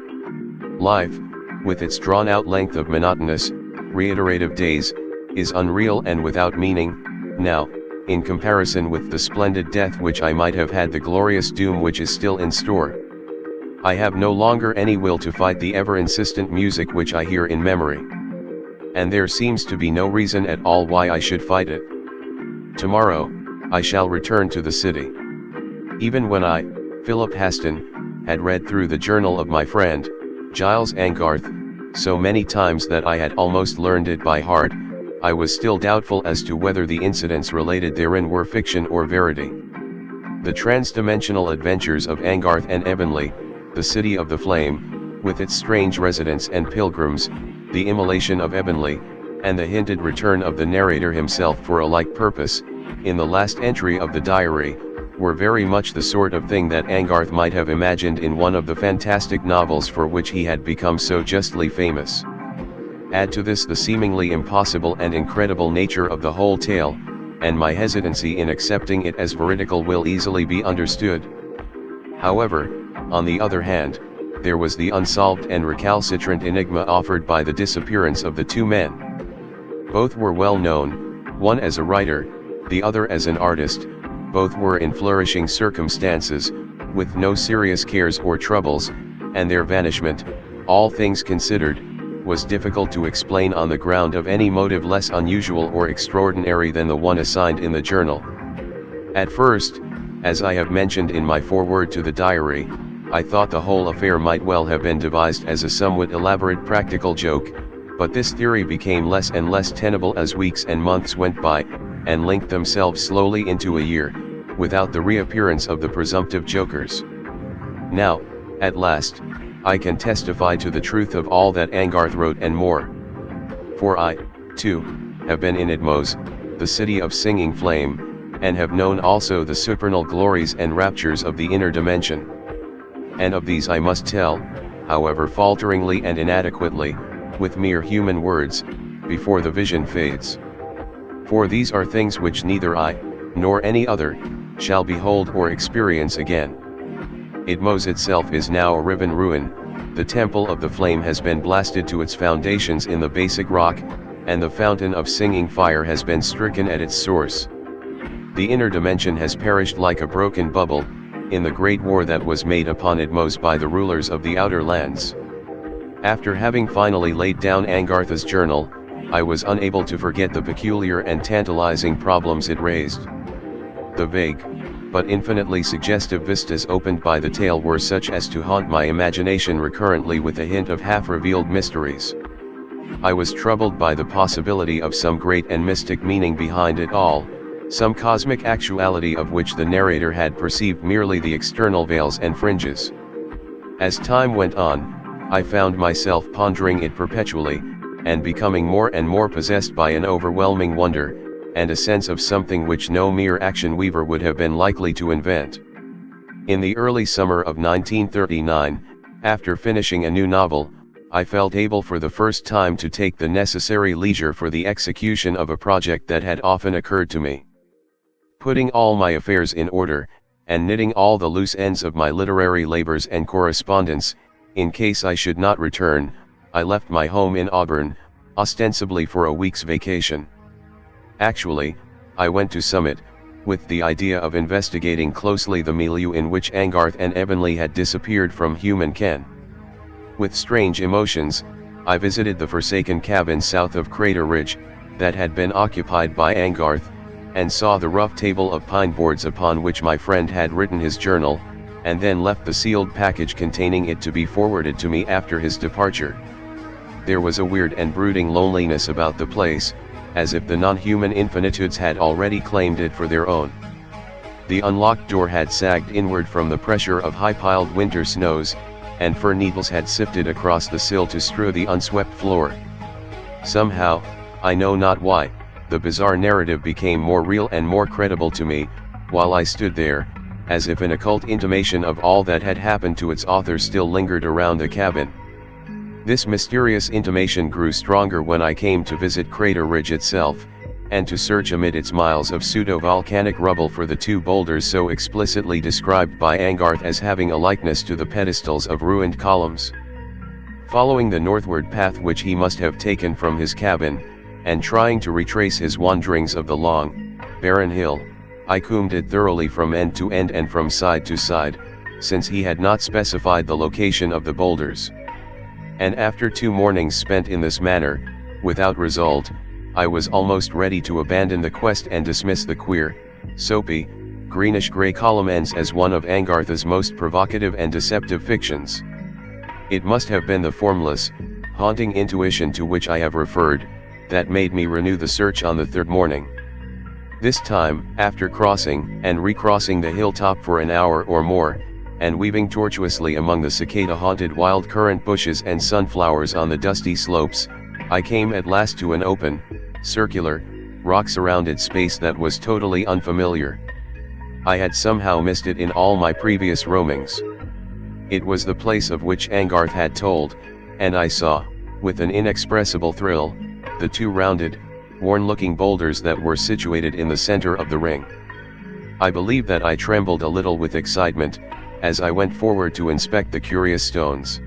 Life, with its drawn-out length of monotonous, reiterative days, is unreal and without meaning, now, in comparison with the splendid death which I might have had, the glorious doom which is still in store. I have no longer any will to fight the ever-insistent music which I hear in memory. And there seems to be no reason at all why I should fight it. Tomorrow, I shall return to the city. Even when I, Philip Haston, had read through the journal of my friend, Giles Angarth, so many times that I had almost learned it by heart, I was still doubtful as to whether the incidents related therein were fiction or verity. The trans-dimensional adventures of Angarth and Ebonley, the City of the Flame, with its strange residents and pilgrims, the immolation of Ebonley, and the hinted return of the narrator himself for a like purpose, in the last entry of the diary, were very much the sort of thing that Angarth might have imagined in one of the fantastic novels for which he had become so justly famous. Add to this the seemingly impossible and incredible nature of the whole tale, and my hesitancy in accepting it as veridical will easily be understood. However, on the other hand, there was the unsolved and recalcitrant enigma offered by the disappearance of the 2 men. Both were well known, one as a writer, the other as an artist. Both were in flourishing circumstances, with no serious cares or troubles, and their vanishment, all things considered, was difficult to explain on the ground of any motive less unusual or extraordinary than the one assigned in the journal. At first, as I have mentioned in my foreword to the diary, I thought the whole affair might well have been devised as a somewhat elaborate practical joke, but this theory became less and less tenable as weeks and months went by, and linked themselves slowly into a year, without the reappearance of the presumptive jokers. Now, at last, I can testify to the truth of all that Angarth wrote and more. For I, too, have been in Idmos, the city of singing flame, and have known also the supernal glories and raptures of the inner dimension. And of these I must tell, however falteringly and inadequately, with mere human words, before the vision fades. For these are things which neither I, nor any other, shall behold or experience again. Idmos itself is now a riven ruin, the temple of the flame has been blasted to its foundations in the basic rock, and the fountain of singing fire has been stricken at its source. The inner dimension has perished like a broken bubble, in the great war that was made upon Idmos by the rulers of the outer lands. After having finally laid down Angarth's journal, I was unable to forget the peculiar and tantalizing problems it raised. The vague, but infinitely suggestive vistas opened by the tale were such as to haunt my imagination recurrently with a hint of half-revealed mysteries. I was troubled by the possibility of some great and mystic meaning behind it all, some cosmic actuality of which the narrator had perceived merely the external veils and fringes. As time went on, I found myself pondering it perpetually, and becoming more and more possessed by an overwhelming wonder, and a sense of something which no mere action weaver would have been likely to invent. In the early summer of 1939, after finishing a new novel, I felt able for the first time to take the necessary leisure for the execution of a project that had often occurred to me. Putting all my affairs in order, and knitting all the loose ends of my literary labors and correspondence, in case I should not return, I left my home in Auburn, ostensibly for a week's vacation. Actually, I went to Summit, with the idea of investigating closely the milieu in which Angarth and Ebonley had disappeared from human ken. With strange emotions, I visited the forsaken cabin south of Crater Ridge, that had been occupied by Angarth, and saw the rough table of pine boards upon which my friend had written his journal, and then left the sealed package containing it to be forwarded to me after his departure. There was a weird and brooding loneliness about the place, as if the non-human infinitudes had already claimed it for their own. The unlocked door had sagged inward from the pressure of high-piled winter snows, and fir needles had sifted across the sill to strew the unswept floor. Somehow, I know not why, the bizarre narrative became more real and more credible to me, while I stood there, as if an occult intimation of all that had happened to its author still lingered around the cabin. This mysterious intimation grew stronger when I came to visit Crater Ridge itself, and to search amid its miles of pseudo-volcanic rubble for the two boulders so explicitly described by Angarth as having a likeness to the pedestals of ruined columns. Following the northward path which he must have taken from his cabin, and trying to retrace his wanderings of the long, barren hill, I combed it thoroughly from end to end and from side to side, since he had not specified the location of the boulders. And after 2 mornings spent in this manner, without result, I was almost ready to abandon the quest and dismiss the queer, soapy, greenish-gray column ends as one of Angarth's most provocative and deceptive fictions. It must have been the formless, haunting intuition to which I have referred, that made me renew the search on the 3rd morning. This time, after crossing and recrossing the hilltop for an hour or more, and weaving tortuously among the cicada-haunted wild currant bushes and sunflowers on the dusty slopes, I came at last to an open, circular, rock-surrounded space that was totally unfamiliar. I had somehow missed it in all my previous roamings. It was the place of which Angarth had told, and I saw, with an inexpressible thrill, the 2 rounded, worn-looking boulders that were situated in the center of the ring. I believe that I trembled a little with excitement, as I went forward to inspect the curious stones.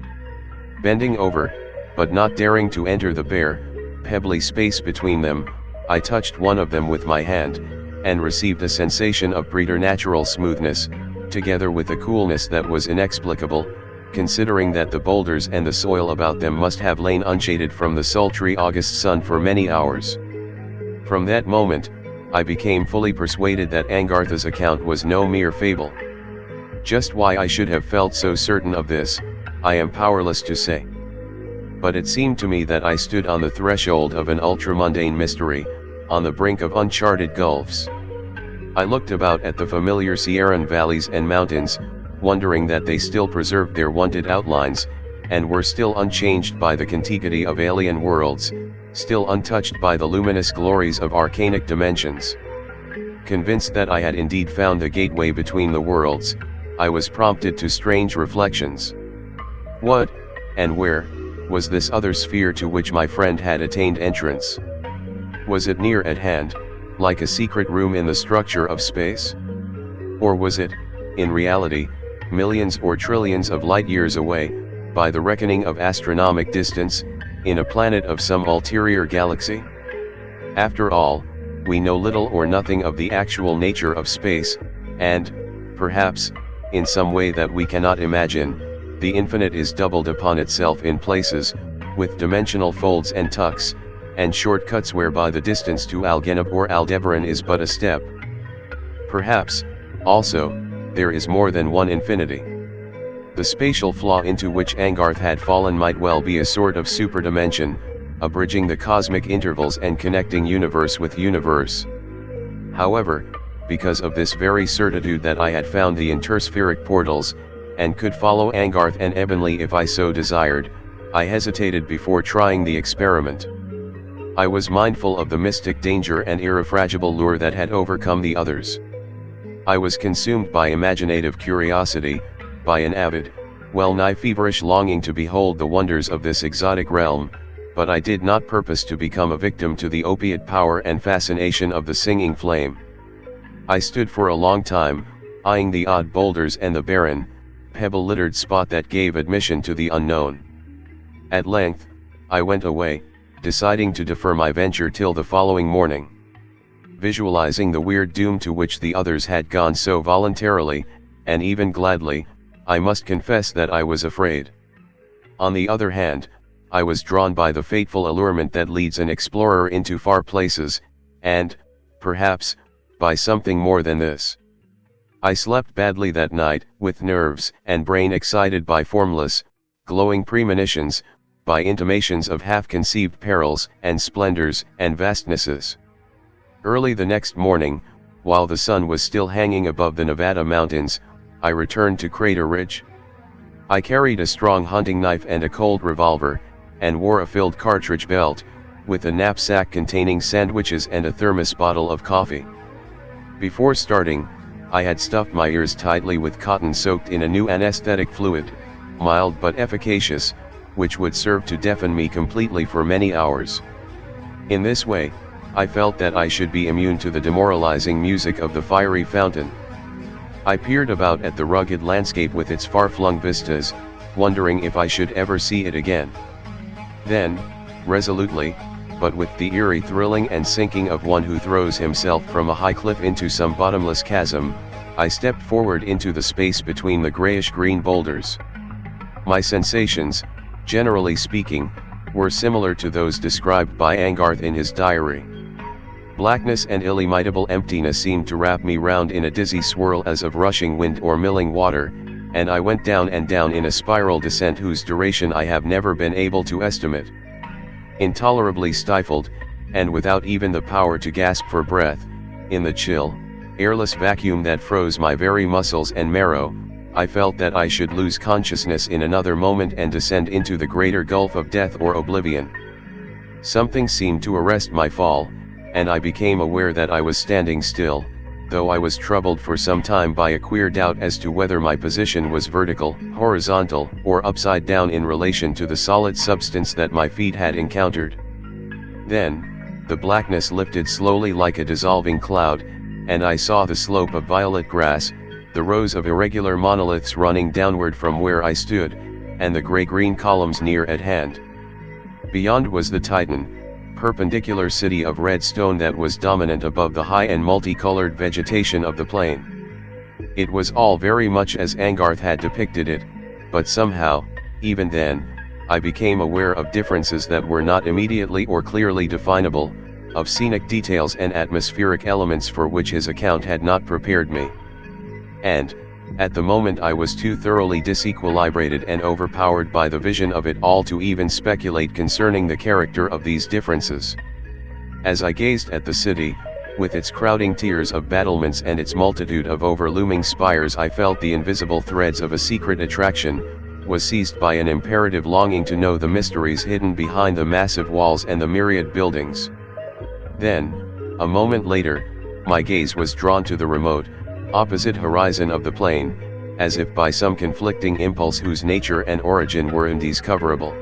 Bending over, but not daring to enter the bare, pebbly space between them, I touched one of them with my hand, and received a sensation of preternatural smoothness, together with a coolness that was inexplicable, considering that the boulders and the soil about them must have lain unshaded from the sultry August sun for many hours. From that moment, I became fully persuaded that Angarth's account was no mere fable. Just why I should have felt so certain of this, I am powerless to say. But it seemed to me that I stood on the threshold of an ultramundane mystery, on the brink of uncharted gulfs. I looked about at the familiar Sierran valleys and mountains, wondering that they still preserved their wonted outlines, and were still unchanged by the contiguity of alien worlds, still untouched by the luminous glories of arcanic dimensions. Convinced that I had indeed found the gateway between the worlds, I was prompted to strange reflections. What, and where, was this other sphere to which my friend had attained entrance? Was it near at hand, like a secret room in the structure of space? Or was it, in reality, millions or trillions of light-years away, by the reckoning of astronomic distance, in a planet of some ulterior galaxy? After all, we know little or nothing of the actual nature of space, and, perhaps, in some way that we cannot imagine, the infinite is doubled upon itself in places, with dimensional folds and tucks, and shortcuts whereby the distance to Algenib or Aldebaran is but a step. Perhaps, also, there is more than one infinity. The spatial flaw into which Angarth had fallen might well be a sort of superdimension, abridging the cosmic intervals and connecting universe with universe. However, because of this very certitude that I had found the interspheric portals, and could follow Angarth and Ebonley if I so desired, I hesitated before trying the experiment. I was mindful of the mystic danger and irrefragable lure that had overcome the others. I was consumed by imaginative curiosity, by an avid, well-nigh feverish longing to behold the wonders of this exotic realm, but I did not purpose to become a victim to the opiate power and fascination of the singing flame. I stood for a long time, eyeing the odd boulders and the barren, pebble-littered spot that gave admission to the unknown. At length, I went away, deciding to defer my venture till the following morning. Visualizing the weird doom to which the others had gone so voluntarily, and even gladly, I must confess that I was afraid. On the other hand, I was drawn by the fateful allurement that leads an explorer into far places, and, perhaps, by something more than this. I slept badly that night, with nerves and brain excited by formless, glowing premonitions, by intimations of half-conceived perils and splendors and vastnesses. Early the next morning, while the sun was still hanging above the Nevada mountains, I returned to Crater Ridge. I carried a strong hunting knife and a Colt revolver, and wore a filled cartridge belt, with a knapsack containing sandwiches and a thermos bottle of coffee. Before starting, I had stuffed my ears tightly with cotton soaked in a new anesthetic fluid, mild but efficacious, which would serve to deafen me completely for many hours. In this way, I felt that I should be immune to the demoralizing music of the fiery fountain. I peered about at the rugged landscape with its far-flung vistas, wondering if I should ever see it again. Then, resolutely, but with the eerie thrilling and sinking of one who throws himself from a high cliff into some bottomless chasm, I stepped forward into the space between the grayish-green boulders. My sensations, generally speaking, were similar to those described by Angarth in his diary. Blackness and illimitable emptiness seemed to wrap me round in a dizzy swirl as of rushing wind or milling water, and I went down and down in a spiral descent whose duration I have never been able to estimate. Intolerably stifled, and without even the power to gasp for breath, in the chill, airless vacuum that froze my very muscles and marrow, I felt that I should lose consciousness in another moment and descend into the greater gulf of death or oblivion. Something seemed to arrest my fall, and I became aware that I was standing still, though I was troubled for some time by a queer doubt as to whether my position was vertical, horizontal, or upside down in relation to the solid substance that my feet had encountered. Then, the blackness lifted slowly like a dissolving cloud, and I saw the slope of violet grass, the rows of irregular monoliths running downward from where I stood, and the gray-green columns near at hand. Beyond was the Titan, perpendicular city of red stone that was dominant above the high and multicolored vegetation of the plain. It was all very much as Angarth had depicted it, but somehow, even then, I became aware of differences that were not immediately or clearly definable, of scenic details and atmospheric elements for which his account had not prepared me. And, at the moment I was too thoroughly disequilibrated and overpowered by the vision of it all to even speculate concerning the character of these differences. As I gazed at the city, with its crowding tiers of battlements and its multitude of overlooming spires, I felt the invisible threads of a secret attraction, was seized by an imperative longing to know the mysteries hidden behind the massive walls and the myriad buildings. Then, a moment later, my gaze was drawn to the remote, opposite horizon of the plain, as if by some conflicting impulse whose nature and origin were indiscoverable.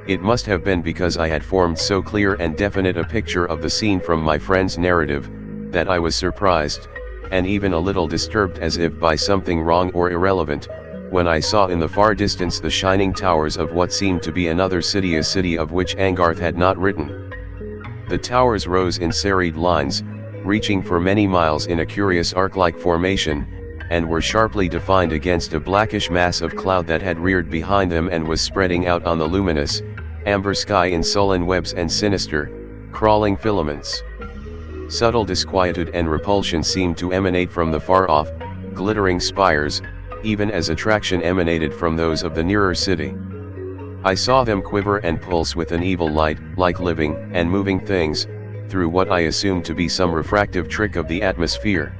It must have been because I had formed so clear and definite a picture of the scene from my friend's narrative, that I was surprised, and even a little disturbed as if by something wrong or irrelevant, when I saw in the far distance the shining towers of what seemed to be another city, a city of which Angarth had not written. The towers rose in serried lines, reaching for many miles in a curious arc-like formation, and were sharply defined against a blackish mass of cloud that had reared behind them and was spreading out on the luminous, amber sky in sullen webs and sinister, crawling filaments. Subtle disquietude and repulsion seemed to emanate from the far-off, glittering spires, even as attraction emanated from those of the nearer city. I saw them quiver and pulse with an evil light, like living and moving things, through what I assumed to be some refractive trick of the atmosphere.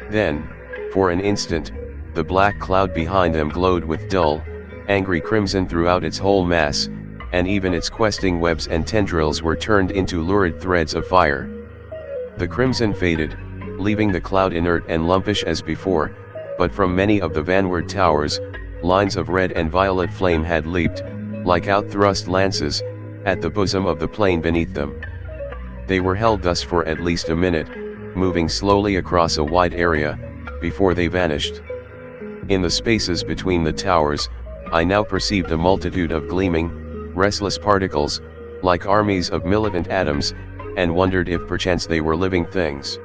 Then, for an instant, the black cloud behind them glowed with dull, angry crimson throughout its whole mass, and even its questing webs and tendrils were turned into lurid threads of fire. The crimson faded, leaving the cloud inert and lumpish as before, but from many of the vanward towers, lines of red and violet flame had leaped, like outthrust lances, at the bosom of the plain beneath them. They were held thus for at least a minute, moving slowly across a wide area, before they vanished. In the spaces between the towers, I now perceived a multitude of gleaming, restless particles, like armies of militant atoms, and wondered if perchance they were living things.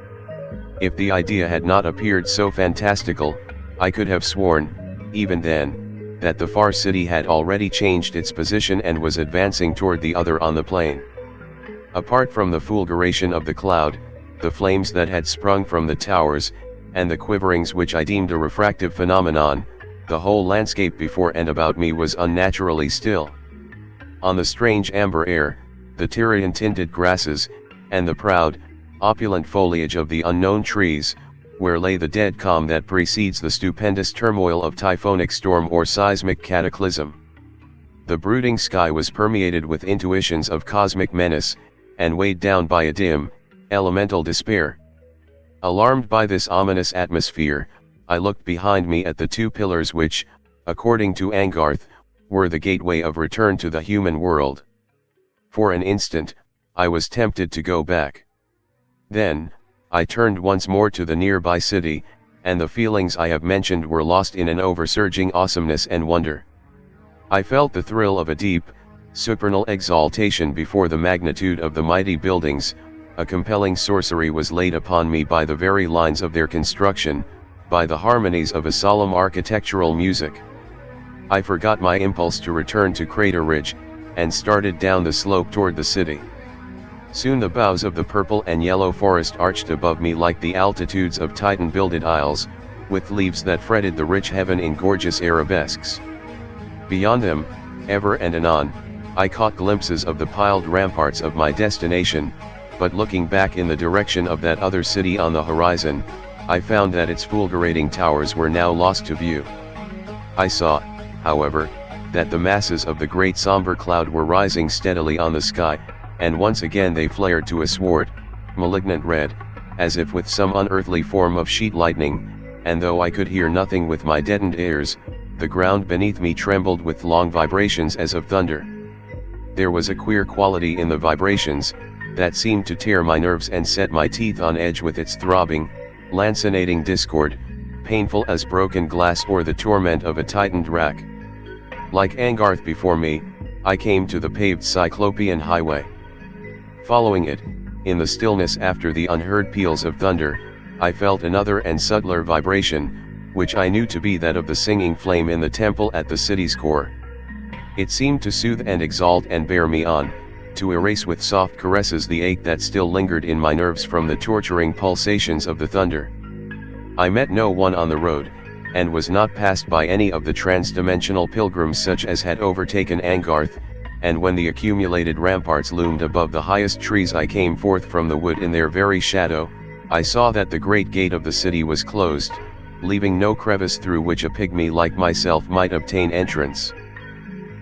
If the idea had not appeared so fantastical, I could have sworn, even then, that the far city had already changed its position and was advancing toward the other on the plain. Apart from the fulguration of the cloud, the flames that had sprung from the towers, and the quiverings which I deemed a refractive phenomenon, the whole landscape before and about me was unnaturally still. On the strange amber air, the Tyrian-tinted grasses, and the proud, opulent foliage of the unknown trees, where lay the dead calm that precedes the stupendous turmoil of typhonic storm or seismic cataclysm. The brooding sky was permeated with intuitions of cosmic menace, and weighed down by a dim, elemental despair. Alarmed by this ominous atmosphere, I looked behind me at the two pillars which, according to Angarth, were the gateway of return to the human world. For an instant, I was tempted to go back. Then, I turned once more to the nearby city, and the feelings I have mentioned were lost in an oversurging awesomeness and wonder. I felt the thrill of a deep, supernal exaltation before the magnitude of the mighty buildings. A compelling sorcery was laid upon me by the very lines of their construction, by the harmonies of a solemn architectural music. I forgot my impulse to return to Crater Ridge, and started down the slope toward the city. Soon the boughs of the purple and yellow forest arched above me like the altitudes of Titan-builded isles, with leaves that fretted the rich heaven in gorgeous arabesques. Beyond them, ever and anon, I caught glimpses of the piled ramparts of my destination, but looking back in the direction of that other city on the horizon, I found that its fulgurating towers were now lost to view. I saw, however, that the masses of the great somber cloud were rising steadily on the sky, and once again they flared to a swart, malignant red, as if with some unearthly form of sheet lightning, and though I could hear nothing with my deadened ears, the ground beneath me trembled with long vibrations as of thunder. There was a queer quality in the vibrations, that seemed to tear my nerves and set my teeth on edge with its throbbing, lancinating discord, painful as broken glass or the torment of a tightened rack. Like Angarth before me, I came to the paved Cyclopean highway. Following it, in the stillness after the unheard peals of thunder, I felt another and subtler vibration, which I knew to be that of the singing flame in the temple at the city's core. It seemed to soothe and exalt and bear me on, to erase with soft caresses the ache that still lingered in my nerves from the torturing pulsations of the thunder. I met no one on the road, and was not passed by any of the trans-dimensional pilgrims such as had overtaken Angarth, and when the accumulated ramparts loomed above the highest trees I came forth from the wood in their very shadow. I saw that the great gate of the city was closed, leaving no crevice through which a pygmy like myself might obtain entrance.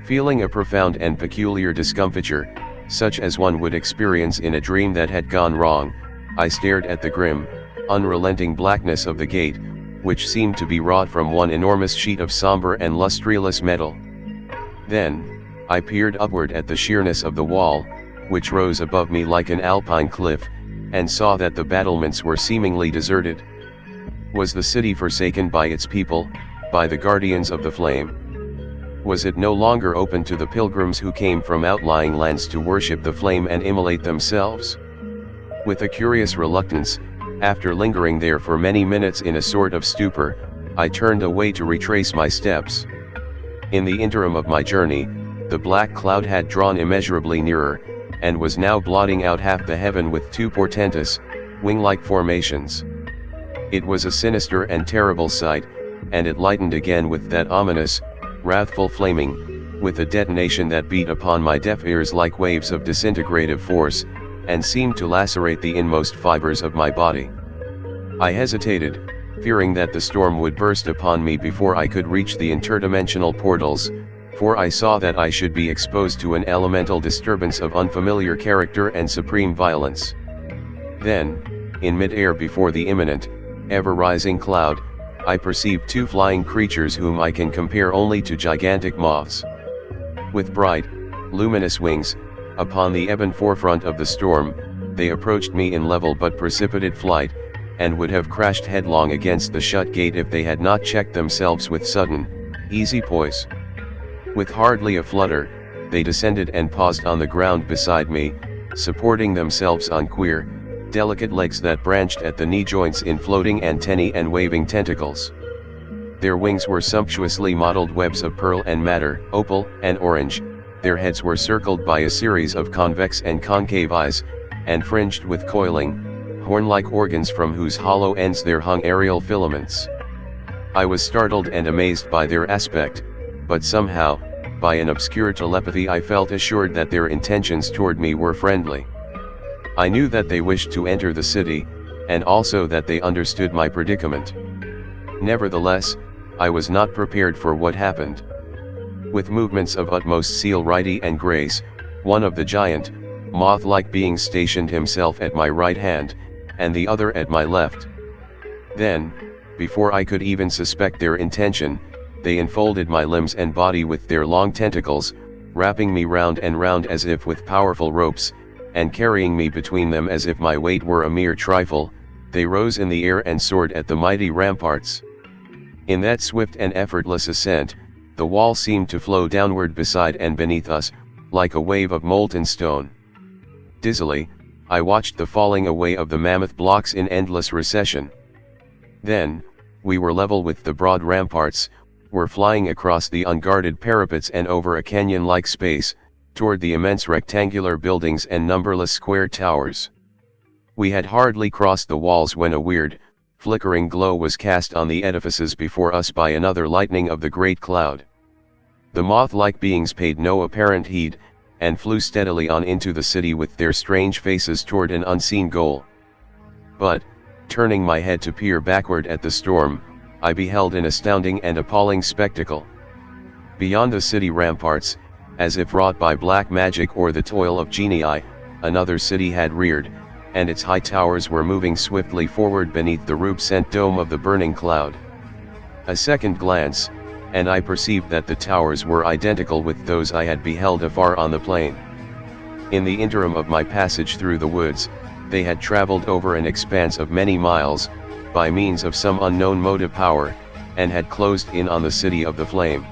Feeling a profound and peculiar discomfiture, such as one would experience in a dream that had gone wrong, I stared at the grim, unrelenting blackness of the gate, which seemed to be wrought from one enormous sheet of somber and lustreless metal. Then, I peered upward at the sheerness of the wall, which rose above me like an alpine cliff, and saw that the battlements were seemingly deserted. Was the city forsaken by its people, by the guardians of the flame? Was it no longer open to the pilgrims who came from outlying lands to worship the flame and immolate themselves? With a curious reluctance, after lingering there for many minutes in a sort of stupor, I turned away to retrace my steps. In the interim of my journey, the black cloud had drawn immeasurably nearer, and was now blotting out half the heaven with two portentous, wing-like formations. It was a sinister and terrible sight, and it lightened again with that ominous, wrathful flaming, with a detonation that beat upon my deaf ears like waves of disintegrative force, and seemed to lacerate the inmost fibers of my body. I hesitated, fearing that the storm would burst upon me before I could reach the interdimensional portals, for I saw that I should be exposed to an elemental disturbance of unfamiliar character and supreme violence. Then, in mid-air before the imminent, ever-rising cloud, I perceived two flying creatures whom I can compare only to gigantic moths. With bright, luminous wings, upon the ebon forefront of the storm, they approached me in level but precipitate flight, and would have crashed headlong against the shut gate if they had not checked themselves with sudden, easy poise. With hardly a flutter, they descended and paused on the ground beside me, supporting themselves on queer, delicate legs that branched at the knee joints in floating antennae and waving tentacles. Their wings were sumptuously modeled webs of pearl and madder, opal and orange, their heads were circled by a series of convex and concave eyes, and fringed with coiling, horn-like organs from whose hollow ends there hung aerial filaments. I was startled and amazed by their aspect, but somehow, by an obscure telepathy I felt assured that their intentions toward me were friendly. I knew that they wished to enter the city, and also that they understood my predicament. Nevertheless, I was not prepared for what happened. With movements of utmost celerity and grace, one of the giant, moth-like beings stationed himself at my right hand, and the other at my left. Then, before I could even suspect their intention, they enfolded my limbs and body with their long tentacles, wrapping me round and round as if with powerful ropes, and carrying me between them as if my weight were a mere trifle. They rose in the air and soared at the mighty ramparts. In that swift and effortless ascent, the wall seemed to flow downward beside and beneath us, like a wave of molten stone. Dizzily, I watched the falling away of the mammoth blocks in endless recession. Then, we were level with the broad ramparts, were flying across the unguarded parapets and over a canyon-like space, toward the immense rectangular buildings and numberless square towers. We had hardly crossed the walls when a weird, flickering glow was cast on the edifices before us by another lightning of the great cloud. The moth-like beings paid no apparent heed, and flew steadily on into the city with their strange faces toward an unseen goal. But, turning my head to peer backward at the storm, I beheld an astounding and appalling spectacle. Beyond the city ramparts, as if wrought by black magic or the toil of genii, another city had reared, and its high towers were moving swiftly forward beneath the rubescent dome of the burning cloud. A second glance, and I perceived that the towers were identical with those I had beheld afar on the plain. In the interim of my passage through the woods, they had traveled over an expanse of many miles, by means of some unknown motive power, and had closed in on the city of the flame.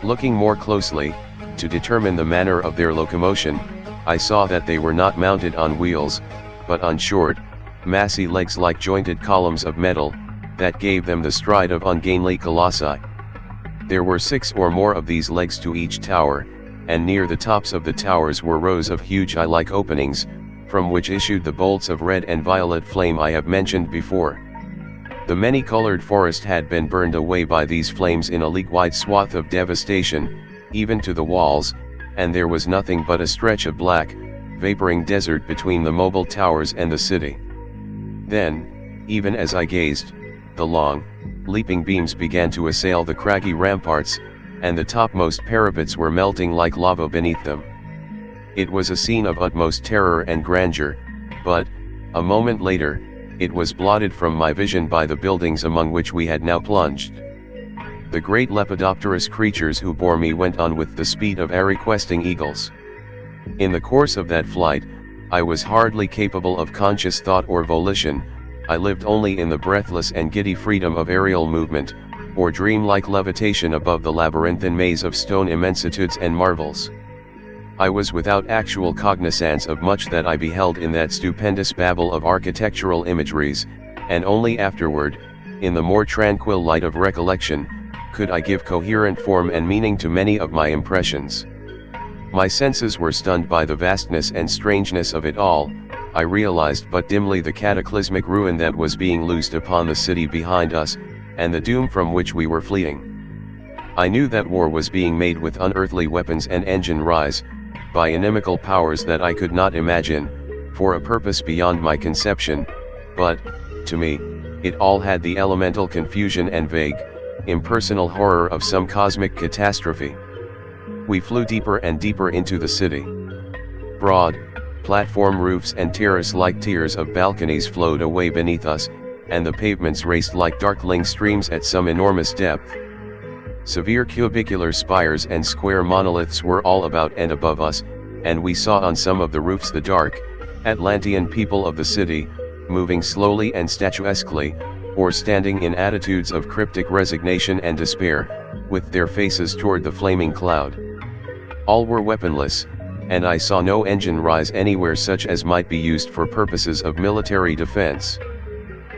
Looking more closely, to determine the manner of their locomotion, I saw that they were not mounted on wheels, but on short, massy legs like jointed columns of metal, that gave them the stride of ungainly colossi. There were 6 or more of these legs to each tower, and near the tops of the towers were rows of huge eye-like openings, from which issued the bolts of red and violet flame I have mentioned before. The many-colored forest had been burned away by these flames in a league-wide swath of devastation, even to the walls, and there was nothing but a stretch of black, vaporing desert between the mobile towers and the city. Then, even as I gazed, the long, leaping beams began to assail the craggy ramparts, and the topmost parapets were melting like lava beneath them. It was a scene of utmost terror and grandeur, but, a moment later, it was blotted from my vision by the buildings among which we had now plunged. The great lepidopterous creatures who bore me went on with the speed of airy-questing eagles. In the course of that flight, I was hardly capable of conscious thought or volition. I lived only in the breathless and giddy freedom of aerial movement, or dream-like levitation above the labyrinthine maze of stone immensitudes and marvels. I was without actual cognizance of much that I beheld in that stupendous babel of architectural imageries, and only afterward, in the more tranquil light of recollection, could I give coherent form and meaning to many of my impressions. My senses were stunned by the vastness and strangeness of it all. I realized but dimly the cataclysmic ruin that was being loosed upon the city behind us, and the doom from which we were fleeing. I knew that war was being made with unearthly weapons and engine rise, by inimical powers that I could not imagine, for a purpose beyond my conception, but, to me, it all had the elemental confusion and vague, impersonal horror of some cosmic catastrophe. We flew deeper and deeper into the city. Broad, platform roofs and terrace-like tiers of balconies flowed away beneath us, and the pavements raced like darkling streams at some enormous depth. Severe cubicular spires and square monoliths were all about and above us, and we saw on some of the roofs the dark, Atlantean people of the city, moving slowly and statuesquely, or standing in attitudes of cryptic resignation and despair, with their faces toward the flaming cloud. All were weaponless, and I saw no engine rise anywhere such as might be used for purposes of military defense.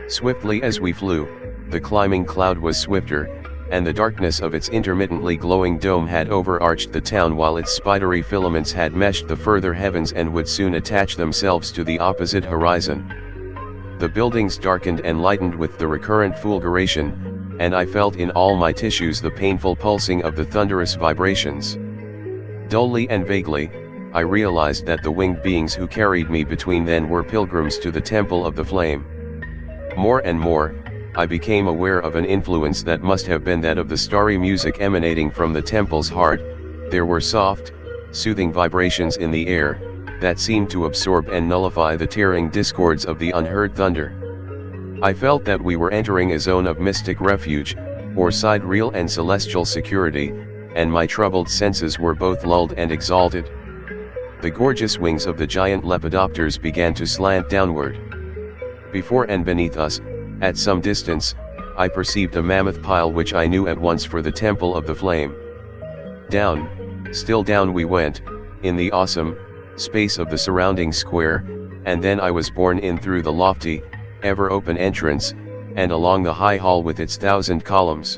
Swiftly as we flew, the climbing cloud was swifter, and the darkness of its intermittently glowing dome had overarched the town while its spidery filaments had meshed the further heavens and would soon attach themselves to the opposite horizon. The buildings darkened and lightened with the recurrent fulguration, and I felt in all my tissues the painful pulsing of the thunderous vibrations. Dully and vaguely, I realized that the winged beings who carried me between then were pilgrims to the Temple of the Flame. More and more, I became aware of an influence that must have been that of the starry music emanating from the temple's heart. There were soft, soothing vibrations in the air, that seemed to absorb and nullify the tearing discords of the unheard thunder. I felt that we were entering a zone of mystic refuge, or sidereal and celestial security, and my troubled senses were both lulled and exalted. The gorgeous wings of the giant lepidopters began to slant downward. Before and beneath us, at some distance, I perceived a mammoth pile which I knew at once for the Temple of the Flame. Down, still down we went, in the awesome space of the surrounding square, and then I was borne in through the lofty, ever-open entrance, and along the high hall with its 1,000 columns.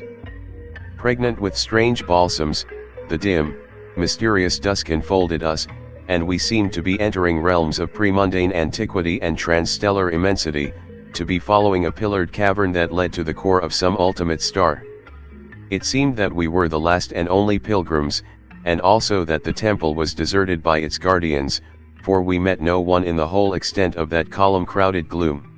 Pregnant with strange balsams, the dim, mysterious dusk enfolded us, and we seemed to be entering realms of pre-mundane antiquity and transstellar immensity, to be following a pillared cavern that led to the core of some ultimate star. It seemed that we were the last and only pilgrims, and also that the temple was deserted by its guardians, for we met no one in the whole extent of that column-crowded gloom.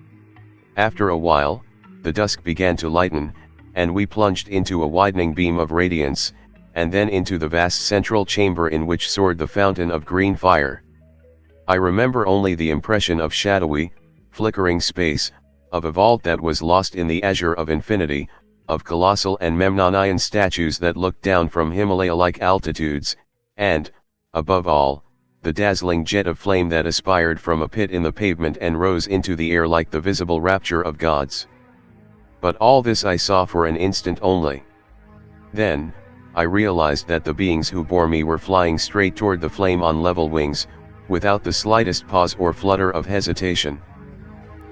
After a while, the dusk began to lighten, and we plunged into a widening beam of radiance, and then into the vast central chamber in which soared the fountain of green fire. I remember only the impression of shadowy, flickering space, of a vault that was lost in the azure of infinity, of colossal and Memnonian statues that looked down from Himalaya-like altitudes, and, above all, the dazzling jet of flame that aspired from a pit in the pavement and rose into the air like the visible rapture of gods. But all this I saw for an instant only. Then, I realized that the beings who bore me were flying straight toward the flame on level wings, without the slightest pause or flutter of hesitation.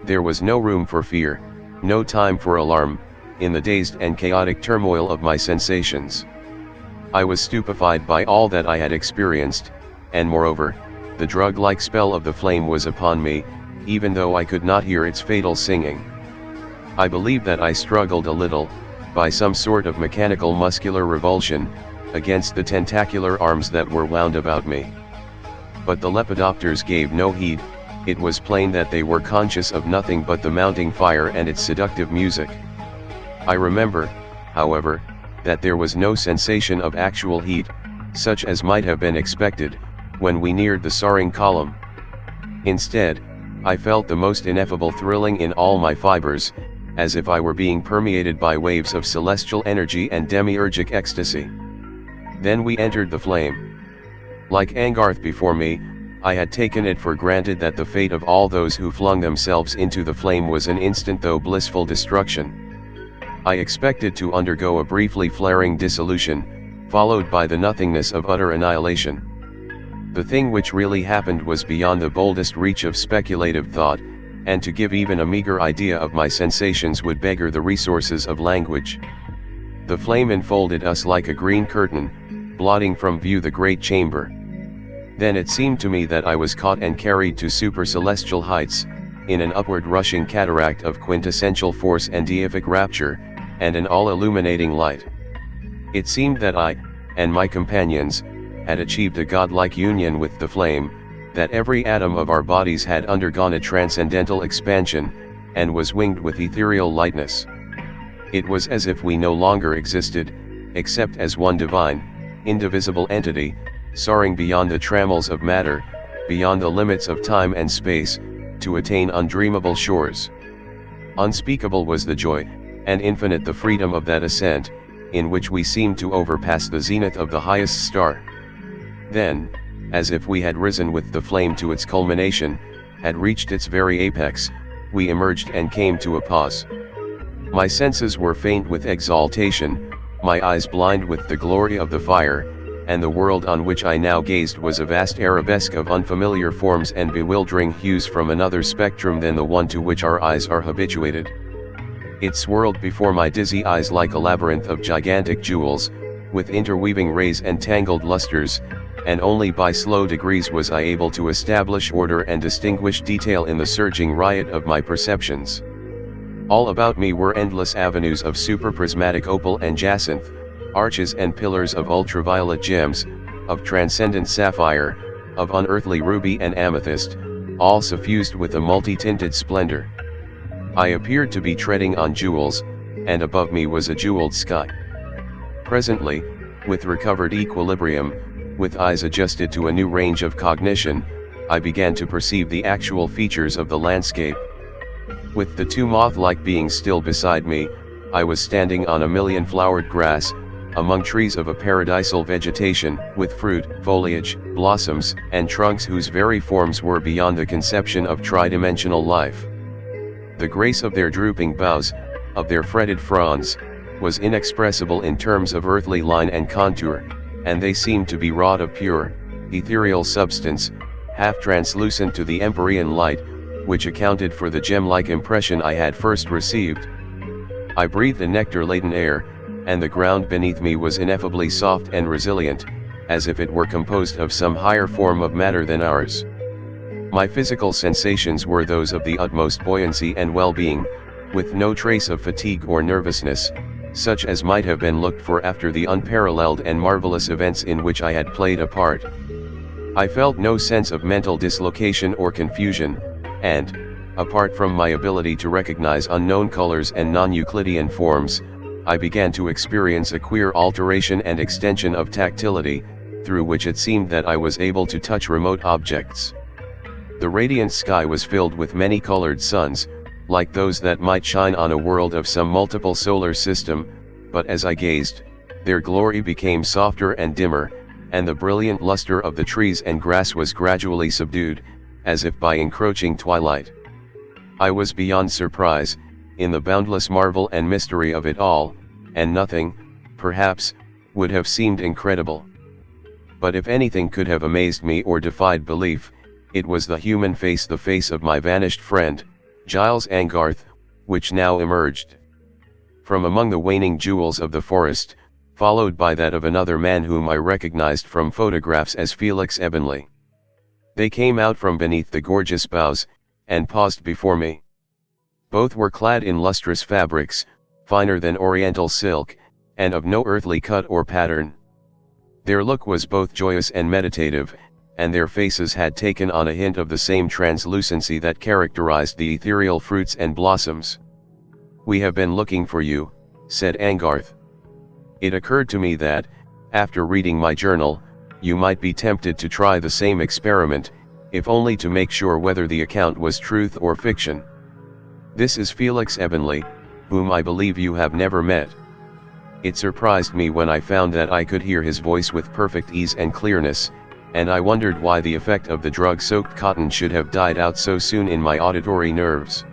There was no room for fear, no time for alarm, in the dazed and chaotic turmoil of my sensations. I was stupefied by all that I had experienced, and moreover, the drug-like spell of the flame was upon me, even though I could not hear its fatal singing. I believe that I struggled a little, by some sort of mechanical muscular revulsion, against the tentacular arms that were wound about me. But the lepidopters gave no heed. It was plain that they were conscious of nothing but the mounting fire and its seductive music. I remember, however, that there was no sensation of actual heat, such as might have been expected, when we neared the soaring column. Instead, I felt the most ineffable thrilling in all my fibers, as if I were being permeated by waves of celestial energy and demiurgic ecstasy. Then we entered the flame. Like Angarth before me, I had taken it for granted that the fate of all those who flung themselves into the flame was an instant though blissful destruction. I expected to undergo a briefly flaring dissolution, followed by the nothingness of utter annihilation. The thing which really happened was beyond the boldest reach of speculative thought, and to give even a meager idea of my sensations would beggar the resources of language. The flame enfolded us like a green curtain, blotting from view the great chamber. Then it seemed to me that I was caught and carried to super-celestial heights, in an upward rushing cataract of quintessential force and deific rapture, and an all-illuminating light. It seemed that I, and my companions, had achieved a godlike union with the flame, that every atom of our bodies had undergone a transcendental expansion, and was winged with ethereal lightness. It was as if we no longer existed, except as one divine, indivisible entity, soaring beyond the trammels of matter, beyond the limits of time and space, to attain undreamable shores. Unspeakable was the joy, and infinite the freedom of that ascent, in which we seemed to overpass the zenith of the highest star. Then, as if we had risen with the flame to its culmination, had reached its very apex, we emerged and came to a pause. My senses were faint with exaltation, my eyes blind with the glory of the fire, and the world on which I now gazed was a vast arabesque of unfamiliar forms and bewildering hues from another spectrum than the one to which our eyes are habituated. It swirled before my dizzy eyes like a labyrinth of gigantic jewels, with interweaving rays and tangled lusters, and only by slow degrees was I able to establish order and distinguish detail in the surging riot of my perceptions. All about me were endless avenues of superprismatic opal and jacinth, arches and pillars of ultraviolet gems, of transcendent sapphire, of unearthly ruby and amethyst, all suffused with a multi-tinted splendor. I appeared to be treading on jewels, and above me was a jeweled sky. Presently, with recovered equilibrium, with eyes adjusted to a new range of cognition, I began to perceive the actual features of the landscape. With the two moth-like beings still beside me, I was standing on a million-flowered grass, among trees of a paradisal vegetation, with fruit, foliage, blossoms, and trunks whose very forms were beyond the conception of tridimensional life. The grace of their drooping boughs, of their fretted fronds, was inexpressible in terms of earthly line and contour, and they seemed to be wrought of pure, ethereal substance, half translucent to the empyrean light, which accounted for the gem-like impression I had first received. I breathed the nectar-laden air, and the ground beneath me was ineffably soft and resilient, as if it were composed of some higher form of matter than ours. My physical sensations were those of the utmost buoyancy and well-being, with no trace of fatigue or nervousness, such as might have been looked for after the unparalleled and marvelous events in which I had played a part. I felt no sense of mental dislocation or confusion, and, apart from my ability to recognize unknown colors and non-Euclidean forms, I began to experience a queer alteration and extension of tactility, through which it seemed that I was able to touch remote objects. The radiant sky was filled with many-colored suns, like those that might shine on a world of some multiple solar system, but as I gazed, their glory became softer and dimmer, and the brilliant luster of the trees and grass was gradually subdued, as if by encroaching twilight. I was beyond surprise, in the boundless marvel and mystery of it all, and nothing, perhaps, would have seemed incredible. But if anything could have amazed me or defied belief, it was the human face, the face of my vanished friend, Giles Angarth, which now emerged from among the waning jewels of the forest, followed by that of another man whom I recognized from photographs as Felix Ebenly. They came out from beneath the gorgeous boughs, and paused before me. Both were clad in lustrous fabrics, finer than oriental silk, and of no earthly cut or pattern. Their look was both joyous and meditative, and their faces had taken on a hint of the same translucency that characterized the ethereal fruits and blossoms. "We have been looking for you," said Angarth. "It occurred to me that, after reading my journal, you might be tempted to try the same experiment, if only to make sure whether the account was truth or fiction. This is Felix Ebenly, whom I believe you have never met." It surprised me when I found that I could hear his voice with perfect ease and clearness, and I wondered why the effect of the drug-soaked cotton should have died out so soon in my auditory nerves.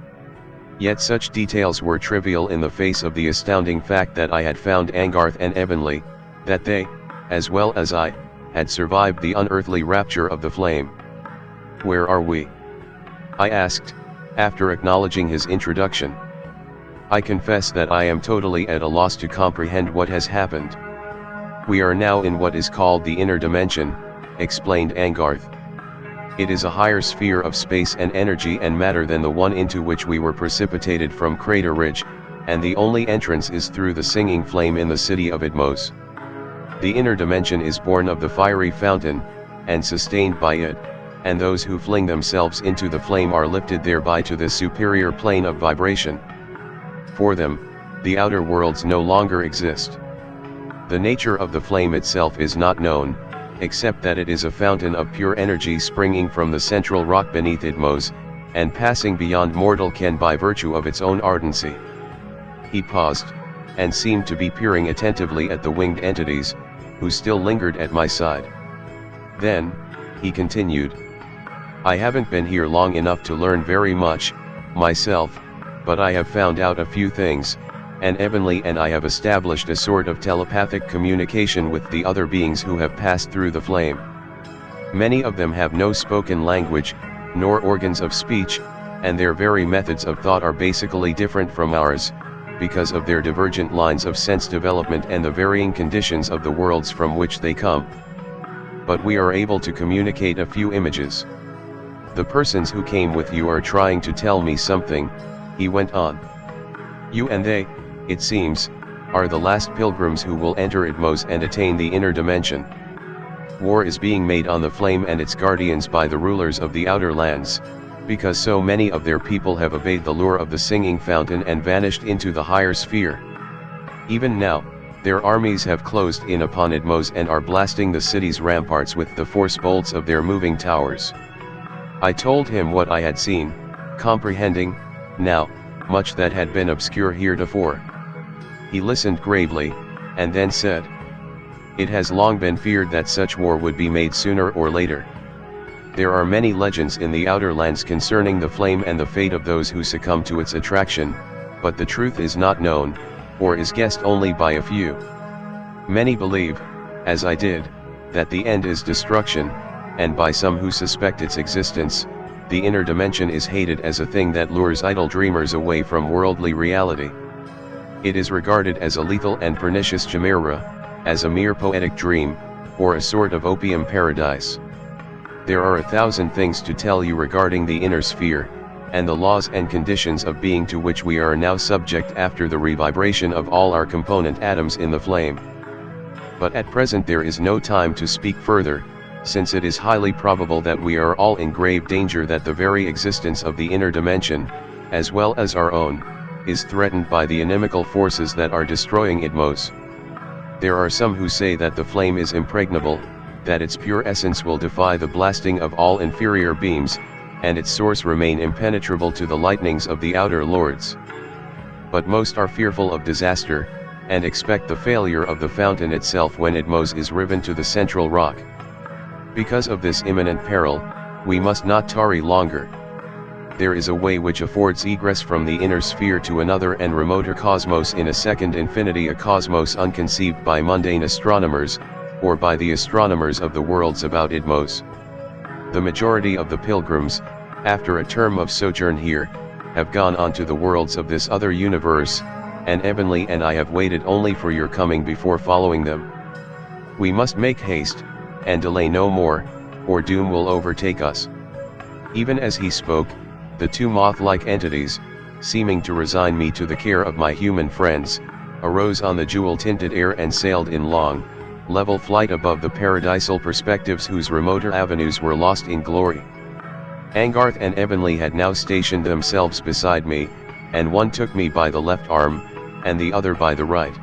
Yet such details were trivial in the face of the astounding fact that I had found Angarth and Ebenly, that they, as well as I, had survived the unearthly rapture of the flame. "Where are we?" I asked, after acknowledging his introduction. "I confess that I am totally at a loss to comprehend what has happened. We are now in what is called the inner dimension," explained Angarth. "It is a higher sphere of space and energy and matter than the one into which we were precipitated from Crater Ridge, and the only entrance is through the singing flame in the city of Itmos. The inner dimension is born of the fiery fountain, and sustained by it, and those who fling themselves into the flame are lifted thereby to the superior plane of vibration. For them, the outer worlds no longer exist. The nature of the flame itself is not known, except that it is a fountain of pure energy springing from the central rock beneath Itmos, and passing beyond mortal ken by virtue of its own ardency. He paused, and seemed to be peering attentively at the winged entities, who still lingered at my side. Then, he continued, I haven't been here long enough to learn very much, myself, but I have found out a few things, and Ebonly and I have established a sort of telepathic communication with the other beings who have passed through the flame. Many of them have no spoken language, nor organs of speech, and their very methods of thought are basically different from ours, because of their divergent lines of sense development and the varying conditions of the worlds from which they come. But we are able to communicate a few images. The persons who came with you are trying to tell me something, he went on. You and they, it seems, are the last pilgrims who will enter Itmos and attain the inner dimension. War is being made on the flame and its guardians by the rulers of the outer lands, because so many of their people have obeyed the lure of the singing fountain and vanished into the higher sphere. Even now, their armies have closed in upon Itmos and are blasting the city's ramparts with the force bolts of their moving towers. I told him what I had seen, comprehending, now, much that had been obscure heretofore. He listened gravely, and then said, It has long been feared that such war would be made sooner or later. There are many legends in the outer lands concerning the flame and the fate of those who succumb to its attraction, but the truth is not known, or is guessed only by a few. Many believe, as I did, that the end is destruction, and by some who suspect its existence, the inner dimension is hated as a thing that lures idle dreamers away from worldly reality. It is regarded as a lethal and pernicious chimera, as a mere poetic dream, or a sort of opium paradise. There are 1,000 things to tell you regarding the inner sphere, and the laws and conditions of being to which we are now subject after the revibration of all our component atoms in the flame. But at present there is no time to speak further, since it is highly probable that we are all in grave danger that the very existence of the inner dimension, as well as our own, is threatened by the inimical forces that are destroying Itmos. There are some who say that the flame is impregnable, that its pure essence will defy the blasting of all inferior beams, and its source remain impenetrable to the lightnings of the outer lords. But most are fearful of disaster, and expect the failure of the fountain itself when Itmos is riven to the central rock. Because of this imminent peril, we must not tarry longer. There is a way which affords egress from the inner sphere to another and remoter cosmos in a second infinity, a cosmos unconceived by mundane astronomers, or by the astronomers of the worlds about Itmos. The majority of the pilgrims, after a term of sojourn here, have gone on to the worlds of this other universe, and Ebonly and I have waited only for your coming before following them. We must make haste, and delay no more, or doom will overtake us. Even as he spoke, the two moth-like entities, seeming to resign me to the care of my human friends, arose on the jewel-tinted air and sailed in long, level flight above the paradisal perspectives whose remoter avenues were lost in glory. Angarth and Ebonly had now stationed themselves beside me, and one took me by the left arm, and the other by the right.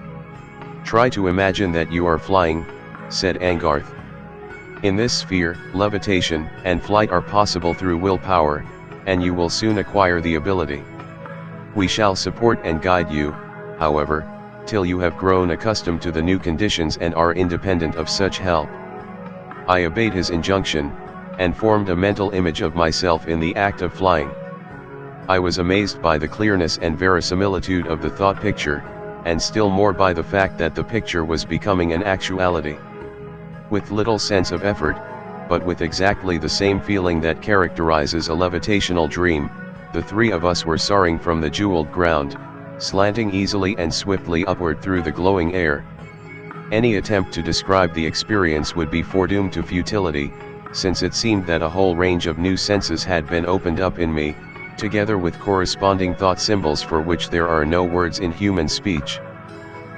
Try to imagine that you are flying, said Angarth. In this sphere, levitation and flight are possible through willpower, and you will soon acquire the ability. We shall support and guide you, however, till you have grown accustomed to the new conditions and are independent of such help. I obeyed his injunction, and formed a mental image of myself in the act of flying. I was amazed by the clearness and verisimilitude of the thought picture, and still more by the fact that the picture was becoming an actuality. With little sense of effort, but with exactly the same feeling that characterizes a levitational dream, the three of us were soaring from the jeweled ground, slanting easily and swiftly upward through the glowing air. Any attempt to describe the experience would be foredoomed to futility, since it seemed that a whole range of new senses had been opened up in me, together with corresponding thought symbols for which there are no words in human speech.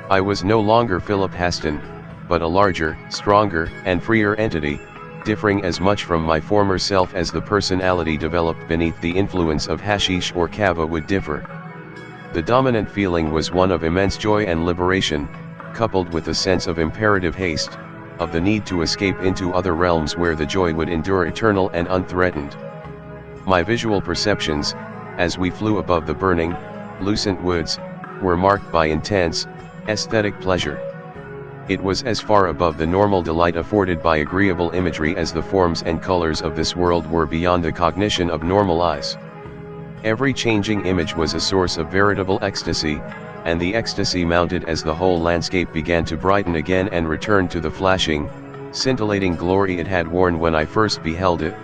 I was no longer Philip Haston, but a larger, stronger, and freer entity, differing as much from my former self as the personality developed beneath the influence of hashish or kava would differ. The dominant feeling was one of immense joy and liberation, coupled with a sense of imperative haste, of the need to escape into other realms where the joy would endure eternal and unthreatened. My visual perceptions, as we flew above the burning, lucent woods, were marked by intense, aesthetic pleasure. It was as far above the normal delight afforded by agreeable imagery as the forms and colors of this world were beyond the cognition of normal eyes. Every changing image was a source of veritable ecstasy, and the ecstasy mounted as the whole landscape began to brighten again and return to the flashing, scintillating glory it had worn when I first beheld it.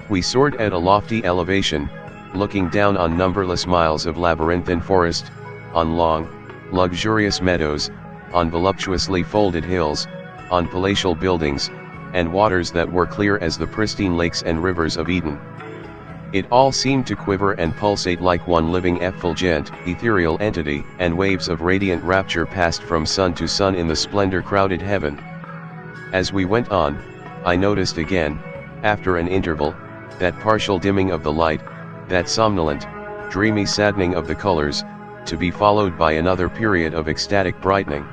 We soared at a lofty elevation, looking down on numberless miles of labyrinthine forest, on long, luxurious meadows, on voluptuously folded hills, on palatial buildings, and waters that were clear as the pristine lakes and rivers of Eden. It all seemed to quiver and pulsate like one living effulgent, ethereal entity, and waves of radiant rapture passed from sun to sun in the splendor-crowded heaven. As we went on, I noticed again, after an interval, that partial dimming of the light, that somnolent, dreamy saddening of the colors, to be followed by another period of ecstatic brightening.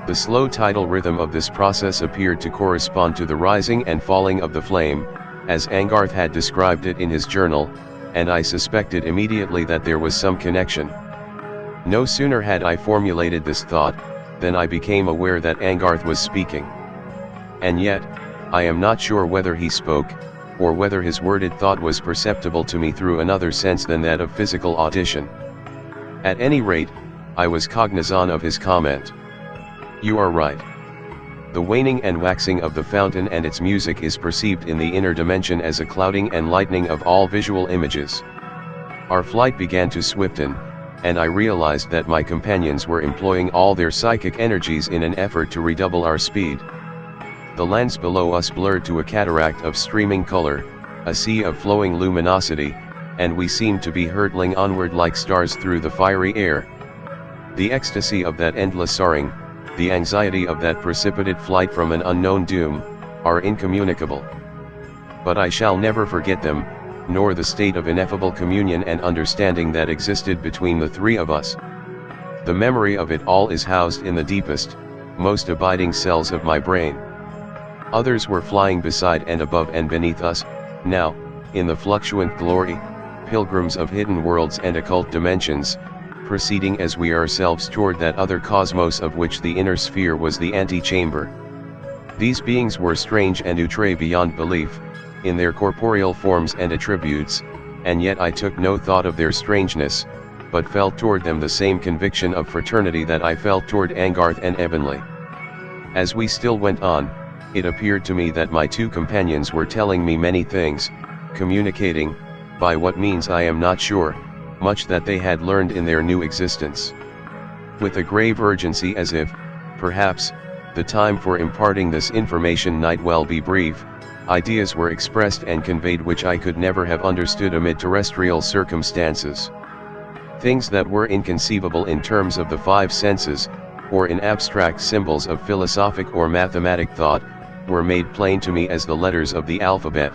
The slow tidal rhythm of this process appeared to correspond to the rising and falling of the flame, as Angarth had described it in his journal, and I suspected immediately that there was some connection. No sooner had I formulated this thought, than I became aware that Angarth was speaking. And yet, I am not sure whether he spoke, or whether his worded thought was perceptible to me through another sense than that of physical audition. At any rate, I was cognizant of his comment. "You are right. The waning and waxing of the fountain and its music is perceived in the inner dimension as a clouding and lightening of all visual images." Our flight began to swiftен, and I realized that my companions were employing all their psychic energies in an effort to redouble our speed. The lands below us blurred to a cataract of streaming color, a sea of flowing luminosity, and we seemed to be hurtling onward like stars through the fiery air. The ecstasy of that endless soaring, the anxiety of that precipitate flight from an unknown doom, are incommunicable. But I shall never forget them, nor the state of ineffable communion and understanding that existed between the three of us. The memory of it all is housed in the deepest, most abiding cells of my brain. Others were flying beside and above and beneath us, now, in the fluctuant glory, pilgrims of hidden worlds and occult dimensions, proceeding as we ourselves toward that other cosmos of which the inner sphere was the antechamber. These beings were strange and outre beyond belief, in their corporeal forms and attributes, and yet I took no thought of their strangeness, but felt toward them the same conviction of fraternity that I felt toward Angarth and Ebenly. As we still went on, it appeared to me that my two companions were telling me many things, communicating, by what means I am not sure, much that they had learned in their new existence. With a grave urgency, as if, perhaps, the time for imparting this information might well be brief, ideas were expressed and conveyed which I could never have understood amid terrestrial circumstances. Things that were inconceivable in terms of the five senses, or in abstract symbols of philosophic or mathematic thought, were made plain to me as the letters of the alphabet.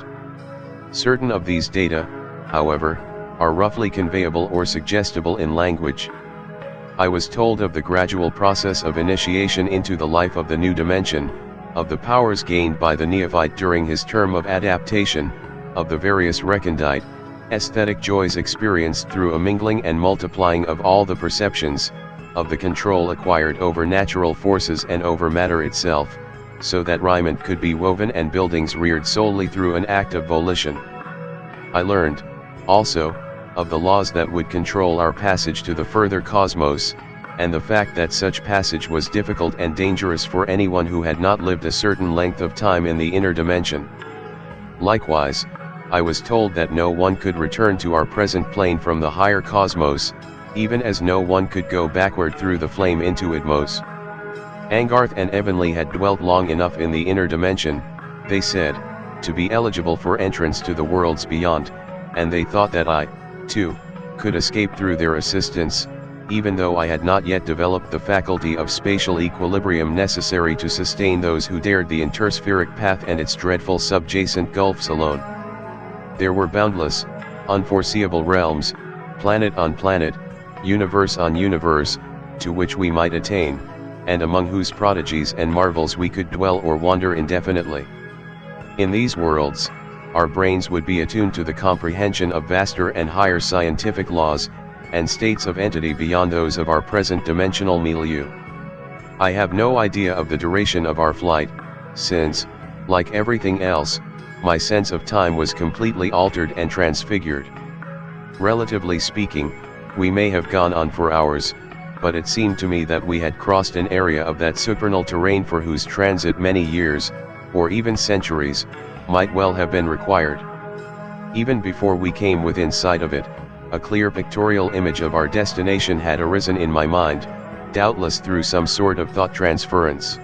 Certain of these data, however, are roughly conveyable or suggestible in language. I was told of the gradual process of initiation into the life of the new dimension, of the powers gained by the neophyte during his term of adaptation, of the various recondite, aesthetic joys experienced through a mingling and multiplying of all the perceptions, of the control acquired over natural forces and over matter itself, so that raiment could be woven and buildings reared solely through an act of volition. I learned, also, of the laws that would control our passage to the further cosmos, and the fact that such passage was difficult and dangerous for anyone who had not lived a certain length of time in the inner dimension. Likewise, I was told that no one could return to our present plane from the higher cosmos, even as no one could go backward through the flame into Itmos. Angarth and Ebenly had dwelt long enough in the inner dimension, they said, to be eligible for entrance to the worlds beyond, and they thought that I, too, could escape through their assistance, even though I had not yet developed the faculty of spatial equilibrium necessary to sustain those who dared the interspheric path and its dreadful subjacent gulfs alone. There were boundless, unforeseeable realms, planet on planet, universe on universe, to which we might attain, and among whose prodigies and marvels we could dwell or wander indefinitely. In these worlds, our brains would be attuned to the comprehension of vaster and higher scientific laws, and states of entity beyond those of our present dimensional milieu. I have no idea of the duration of our flight, since, like everything else, my sense of time was completely altered and transfigured. Relatively speaking, we may have gone on for hours, but it seemed to me that we had crossed an area of that supernal terrain for whose transit many years, or even centuries, might well have been required. Even before we came within sight of it, a clear pictorial image of our destination had arisen in my mind, doubtless through some sort of thought transference.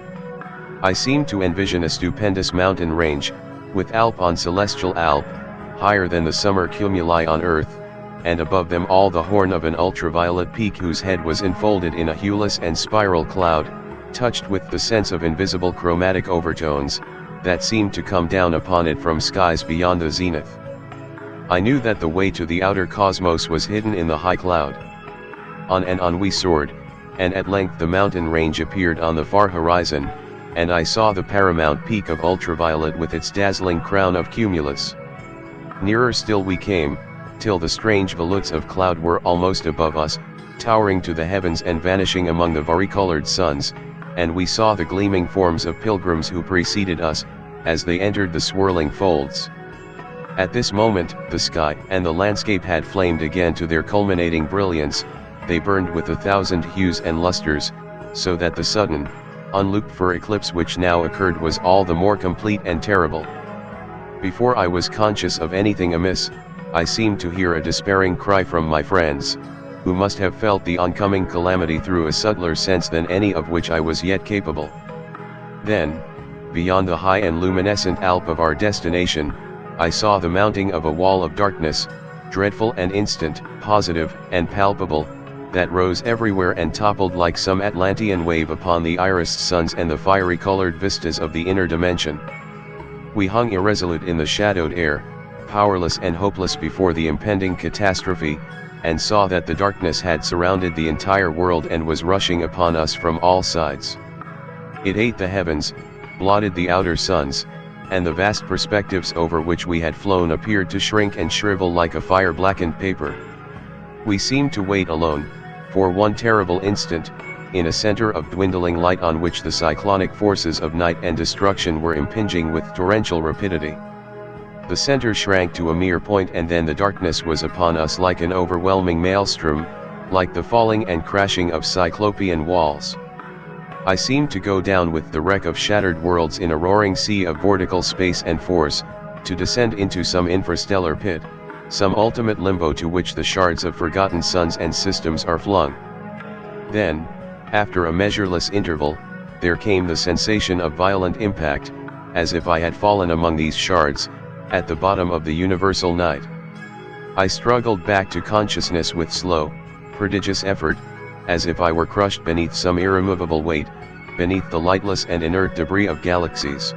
I seemed to envision a stupendous mountain range, with Alp on celestial Alp, higher than the summer cumuli on Earth, and above them all the horn of an ultraviolet peak whose head was enfolded in a hueless and spiral cloud, touched with the sense of invisible chromatic overtones, that seemed to come down upon it from skies beyond the zenith. I knew that the way to the outer cosmos was hidden in the high cloud. On and on we soared, and at length the mountain range appeared on the far horizon, and I saw the paramount peak of ultraviolet with its dazzling crown of cumulus. Nearer still we came, till the strange volutes of cloud were almost above us, towering to the heavens and vanishing among the varicolored suns, and we saw the gleaming forms of pilgrims who preceded us, as they entered the swirling folds. At this moment, the sky and the landscape had flamed again to their culminating brilliance, they burned with 1,000 hues and lusters, so that the sudden, unlooked-for eclipse which now occurred was all the more complete and terrible. Before I was conscious of anything amiss, I seemed to hear a despairing cry from my friends, who must have felt the oncoming calamity through a subtler sense than any of which I was yet capable. Then, beyond the high and luminescent Alp of our destination, I saw the mounting of a wall of darkness, dreadful and instant, positive and palpable, that rose everywhere and toppled like some Atlantean wave upon the irised suns and the fiery-colored vistas of the inner dimension. We hung irresolute in the shadowed air, powerless and hopeless before the impending catastrophe, and saw that the darkness had surrounded the entire world and was rushing upon us from all sides. It ate the heavens, blotted the outer suns, and the vast perspectives over which we had flown appeared to shrink and shrivel like a fire-blackened paper. We seemed to wait alone, for one terrible instant, in a center of dwindling light on which the cyclonic forces of night and destruction were impinging with torrential rapidity. The center shrank to a mere point, and then the darkness was upon us like an overwhelming maelstrom, like the falling and crashing of cyclopean walls. I seemed to go down with the wreck of shattered worlds in a roaring sea of vortical space and force, to descend into some infrastellar pit, some ultimate limbo to which the shards of forgotten suns and systems are flung. Then, after a measureless interval, there came the sensation of violent impact, as if I had fallen among these shards, at the bottom of the universal night. I struggled back to consciousness with slow, prodigious effort, as if I were crushed beneath some irremovable weight, beneath the lightless and inert debris of galaxies.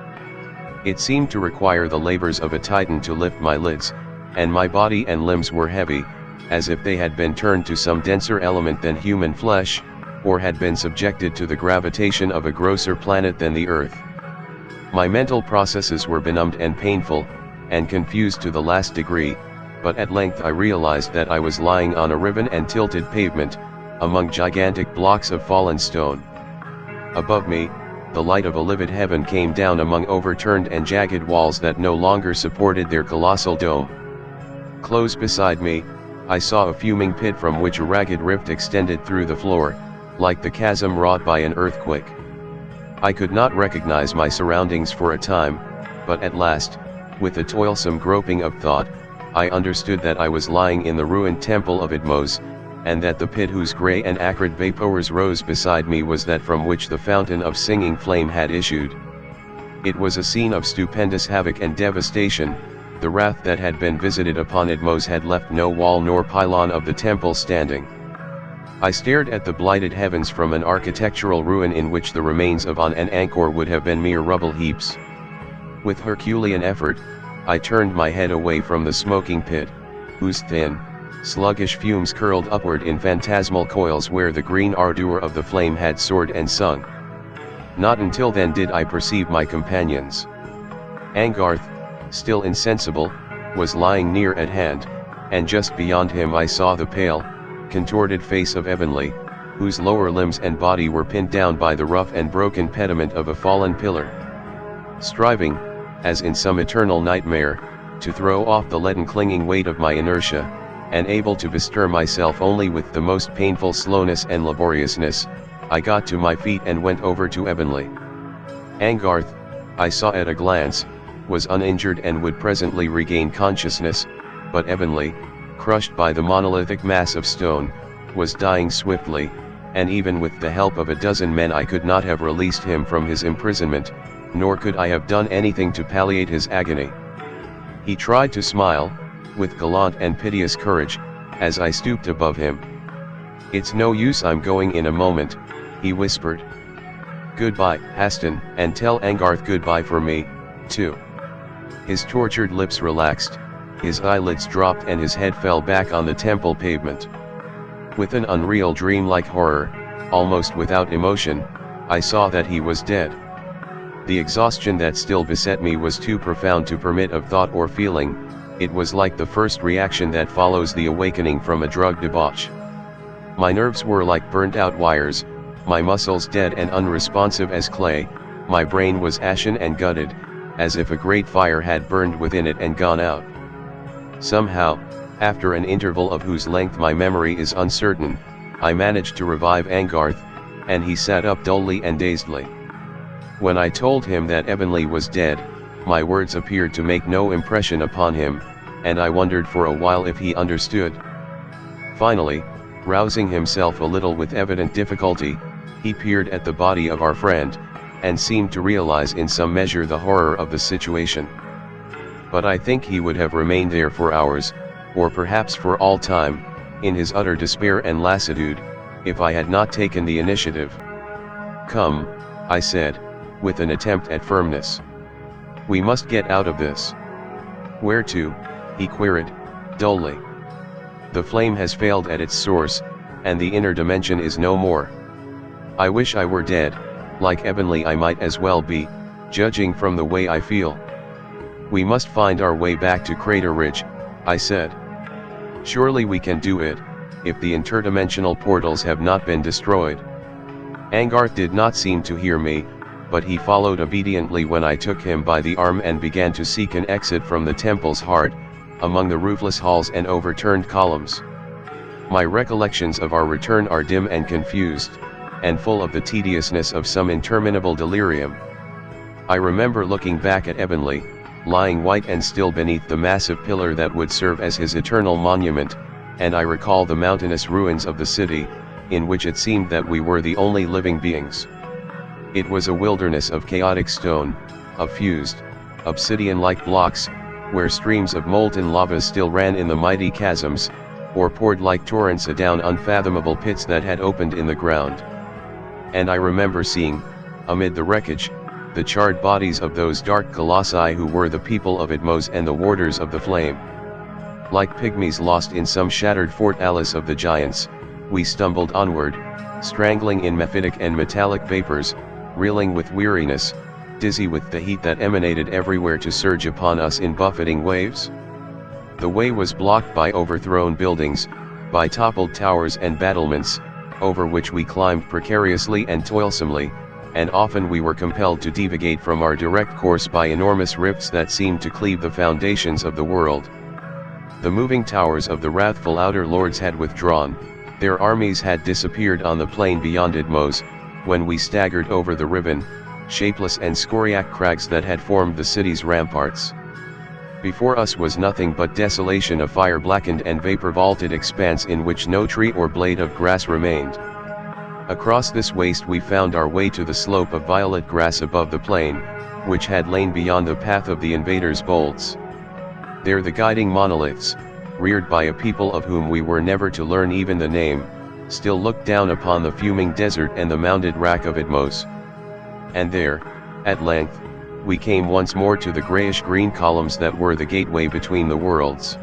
It seemed to require the labors of a titan to lift my lids, and my body and limbs were heavy, as if they had been turned to some denser element than human flesh, or had been subjected to the gravitation of a grosser planet than the Earth. My mental processes were benumbed and painful, and confused to the last degree, but at length I realized that I was lying on a riven and tilted pavement, among gigantic blocks of fallen stone. Above me, the light of a livid heaven came down among overturned and jagged walls that no longer supported their colossal dome. Close beside me, I saw a fuming pit from which a ragged rift extended through the floor, like the chasm wrought by an earthquake. I could not recognize my surroundings for a time, but at last, with a toilsome groping of thought, I understood that I was lying in the ruined temple of Idmos, and that the pit whose grey and acrid vapors rose beside me was that from which the fountain of singing flame had issued. It was a scene of stupendous havoc and devastation. The wrath that had been visited upon Idmos had left no wall nor pylon of the temple standing. I stared at the blighted heavens from an architectural ruin in which the remains of an Angkor would have been mere rubble heaps. With Herculean effort, I turned my head away from the smoking pit, whose thin, sluggish fumes curled upward in phantasmal coils where the green ardor of the flame had soared and sung. Not until then did I perceive my companions. Angarth, still insensible, was lying near at hand, and just beyond him I saw the pale, contorted face of Ebonly, whose lower limbs and body were pinned down by the rough and broken pediment of a fallen pillar. Striving, as in some eternal nightmare, to throw off the leaden clinging weight of my inertia, and able to bestir myself only with the most painful slowness and laboriousness, I got to my feet and went over to Ebonly. Angarth, I saw at a glance, was uninjured and would presently regain consciousness, but Ebonly, crushed by the monolithic mass of stone, was dying swiftly, and even with the help of a dozen men I could not have released him from his imprisonment, nor could I have done anything to palliate his agony. He tried to smile, with gallant and piteous courage, as I stooped above him. "It's no use, I'm going in a moment," he whispered. "Goodbye, Aston, and tell Angarth goodbye for me, too." His tortured lips relaxed, his eyelids dropped and his head fell back on the temple pavement. With an unreal dreamlike horror, almost without emotion, I saw that he was dead. The exhaustion that still beset me was too profound to permit of thought or feeling. It was like the first reaction that follows the awakening from a drug debauch. My nerves were like burnt-out wires, my muscles dead and unresponsive as clay, my brain was ashen and gutted, as if a great fire had burned within it and gone out. Somehow, after an interval of whose length my memory is uncertain, I managed to revive Angarth, and he sat up dully and dazedly. When I told him that Ebonly was dead, my words appeared to make no impression upon him, and I wondered for a while if he understood. Finally, rousing himself a little with evident difficulty, he peered at the body of our friend, and seemed to realize in some measure the horror of the situation. But I think he would have remained there for hours, or perhaps for all time, in his utter despair and lassitude, if I had not taken the initiative. "Come," I said, with an attempt at firmness. "We must get out of this." "Where to?" he queried, dully. "The flame has failed at its source, and the inner dimension is no more. I wish I were dead, like Ebonly I might as well be, judging from the way I feel. We must find our way back to Crater Ridge," I said. "Surely we can do it, if the interdimensional portals have not been destroyed." Angarth did not seem to hear me, but he followed obediently when I took him by the arm and began to seek an exit from the temple's heart, among the roofless halls and overturned columns. My recollections of our return are dim and confused, and full of the tediousness of some interminable delirium. I remember looking back at Ebonly, lying white and still beneath the massive pillar that would serve as his eternal monument, and I recall the mountainous ruins of the city, in which it seemed that we were the only living beings. It was a wilderness of chaotic stone, of fused, obsidian-like blocks, where streams of molten lava still ran in the mighty chasms, or poured like torrents adown unfathomable pits that had opened in the ground. And I remember seeing, amid the wreckage, the charred bodies of those dark colossi who were the people of Itmos and the warders of the flame. Like pygmies lost in some shattered fortalice of the giants, we stumbled onward, strangling in mephitic and metallic vapors, reeling with weariness, dizzy with the heat that emanated everywhere to surge upon us in buffeting waves. The way was blocked by overthrown buildings, by toppled towers and battlements, over which we climbed precariously and toilsomely, and often we were compelled to deviate from our direct course by enormous rifts that seemed to cleave the foundations of the world. The moving towers of the wrathful outer lords had withdrawn, their armies had disappeared on the plain beyond Itmos, when we staggered over the riven, shapeless and scoriac crags that had formed the city's ramparts. Before us was nothing but desolation, a fire-blackened and vapor-vaulted expanse in which no tree or blade of grass remained. Across this waste we found our way to the slope of violet grass above the plain, which had lain beyond the path of the invaders' bolts. There the guiding monoliths, reared by a people of whom we were never to learn even the name, still looked down upon the fuming desert and the mounded rack of Itmos. And there, at length, we came once more to the grayish-green columns that were the gateway between the worlds.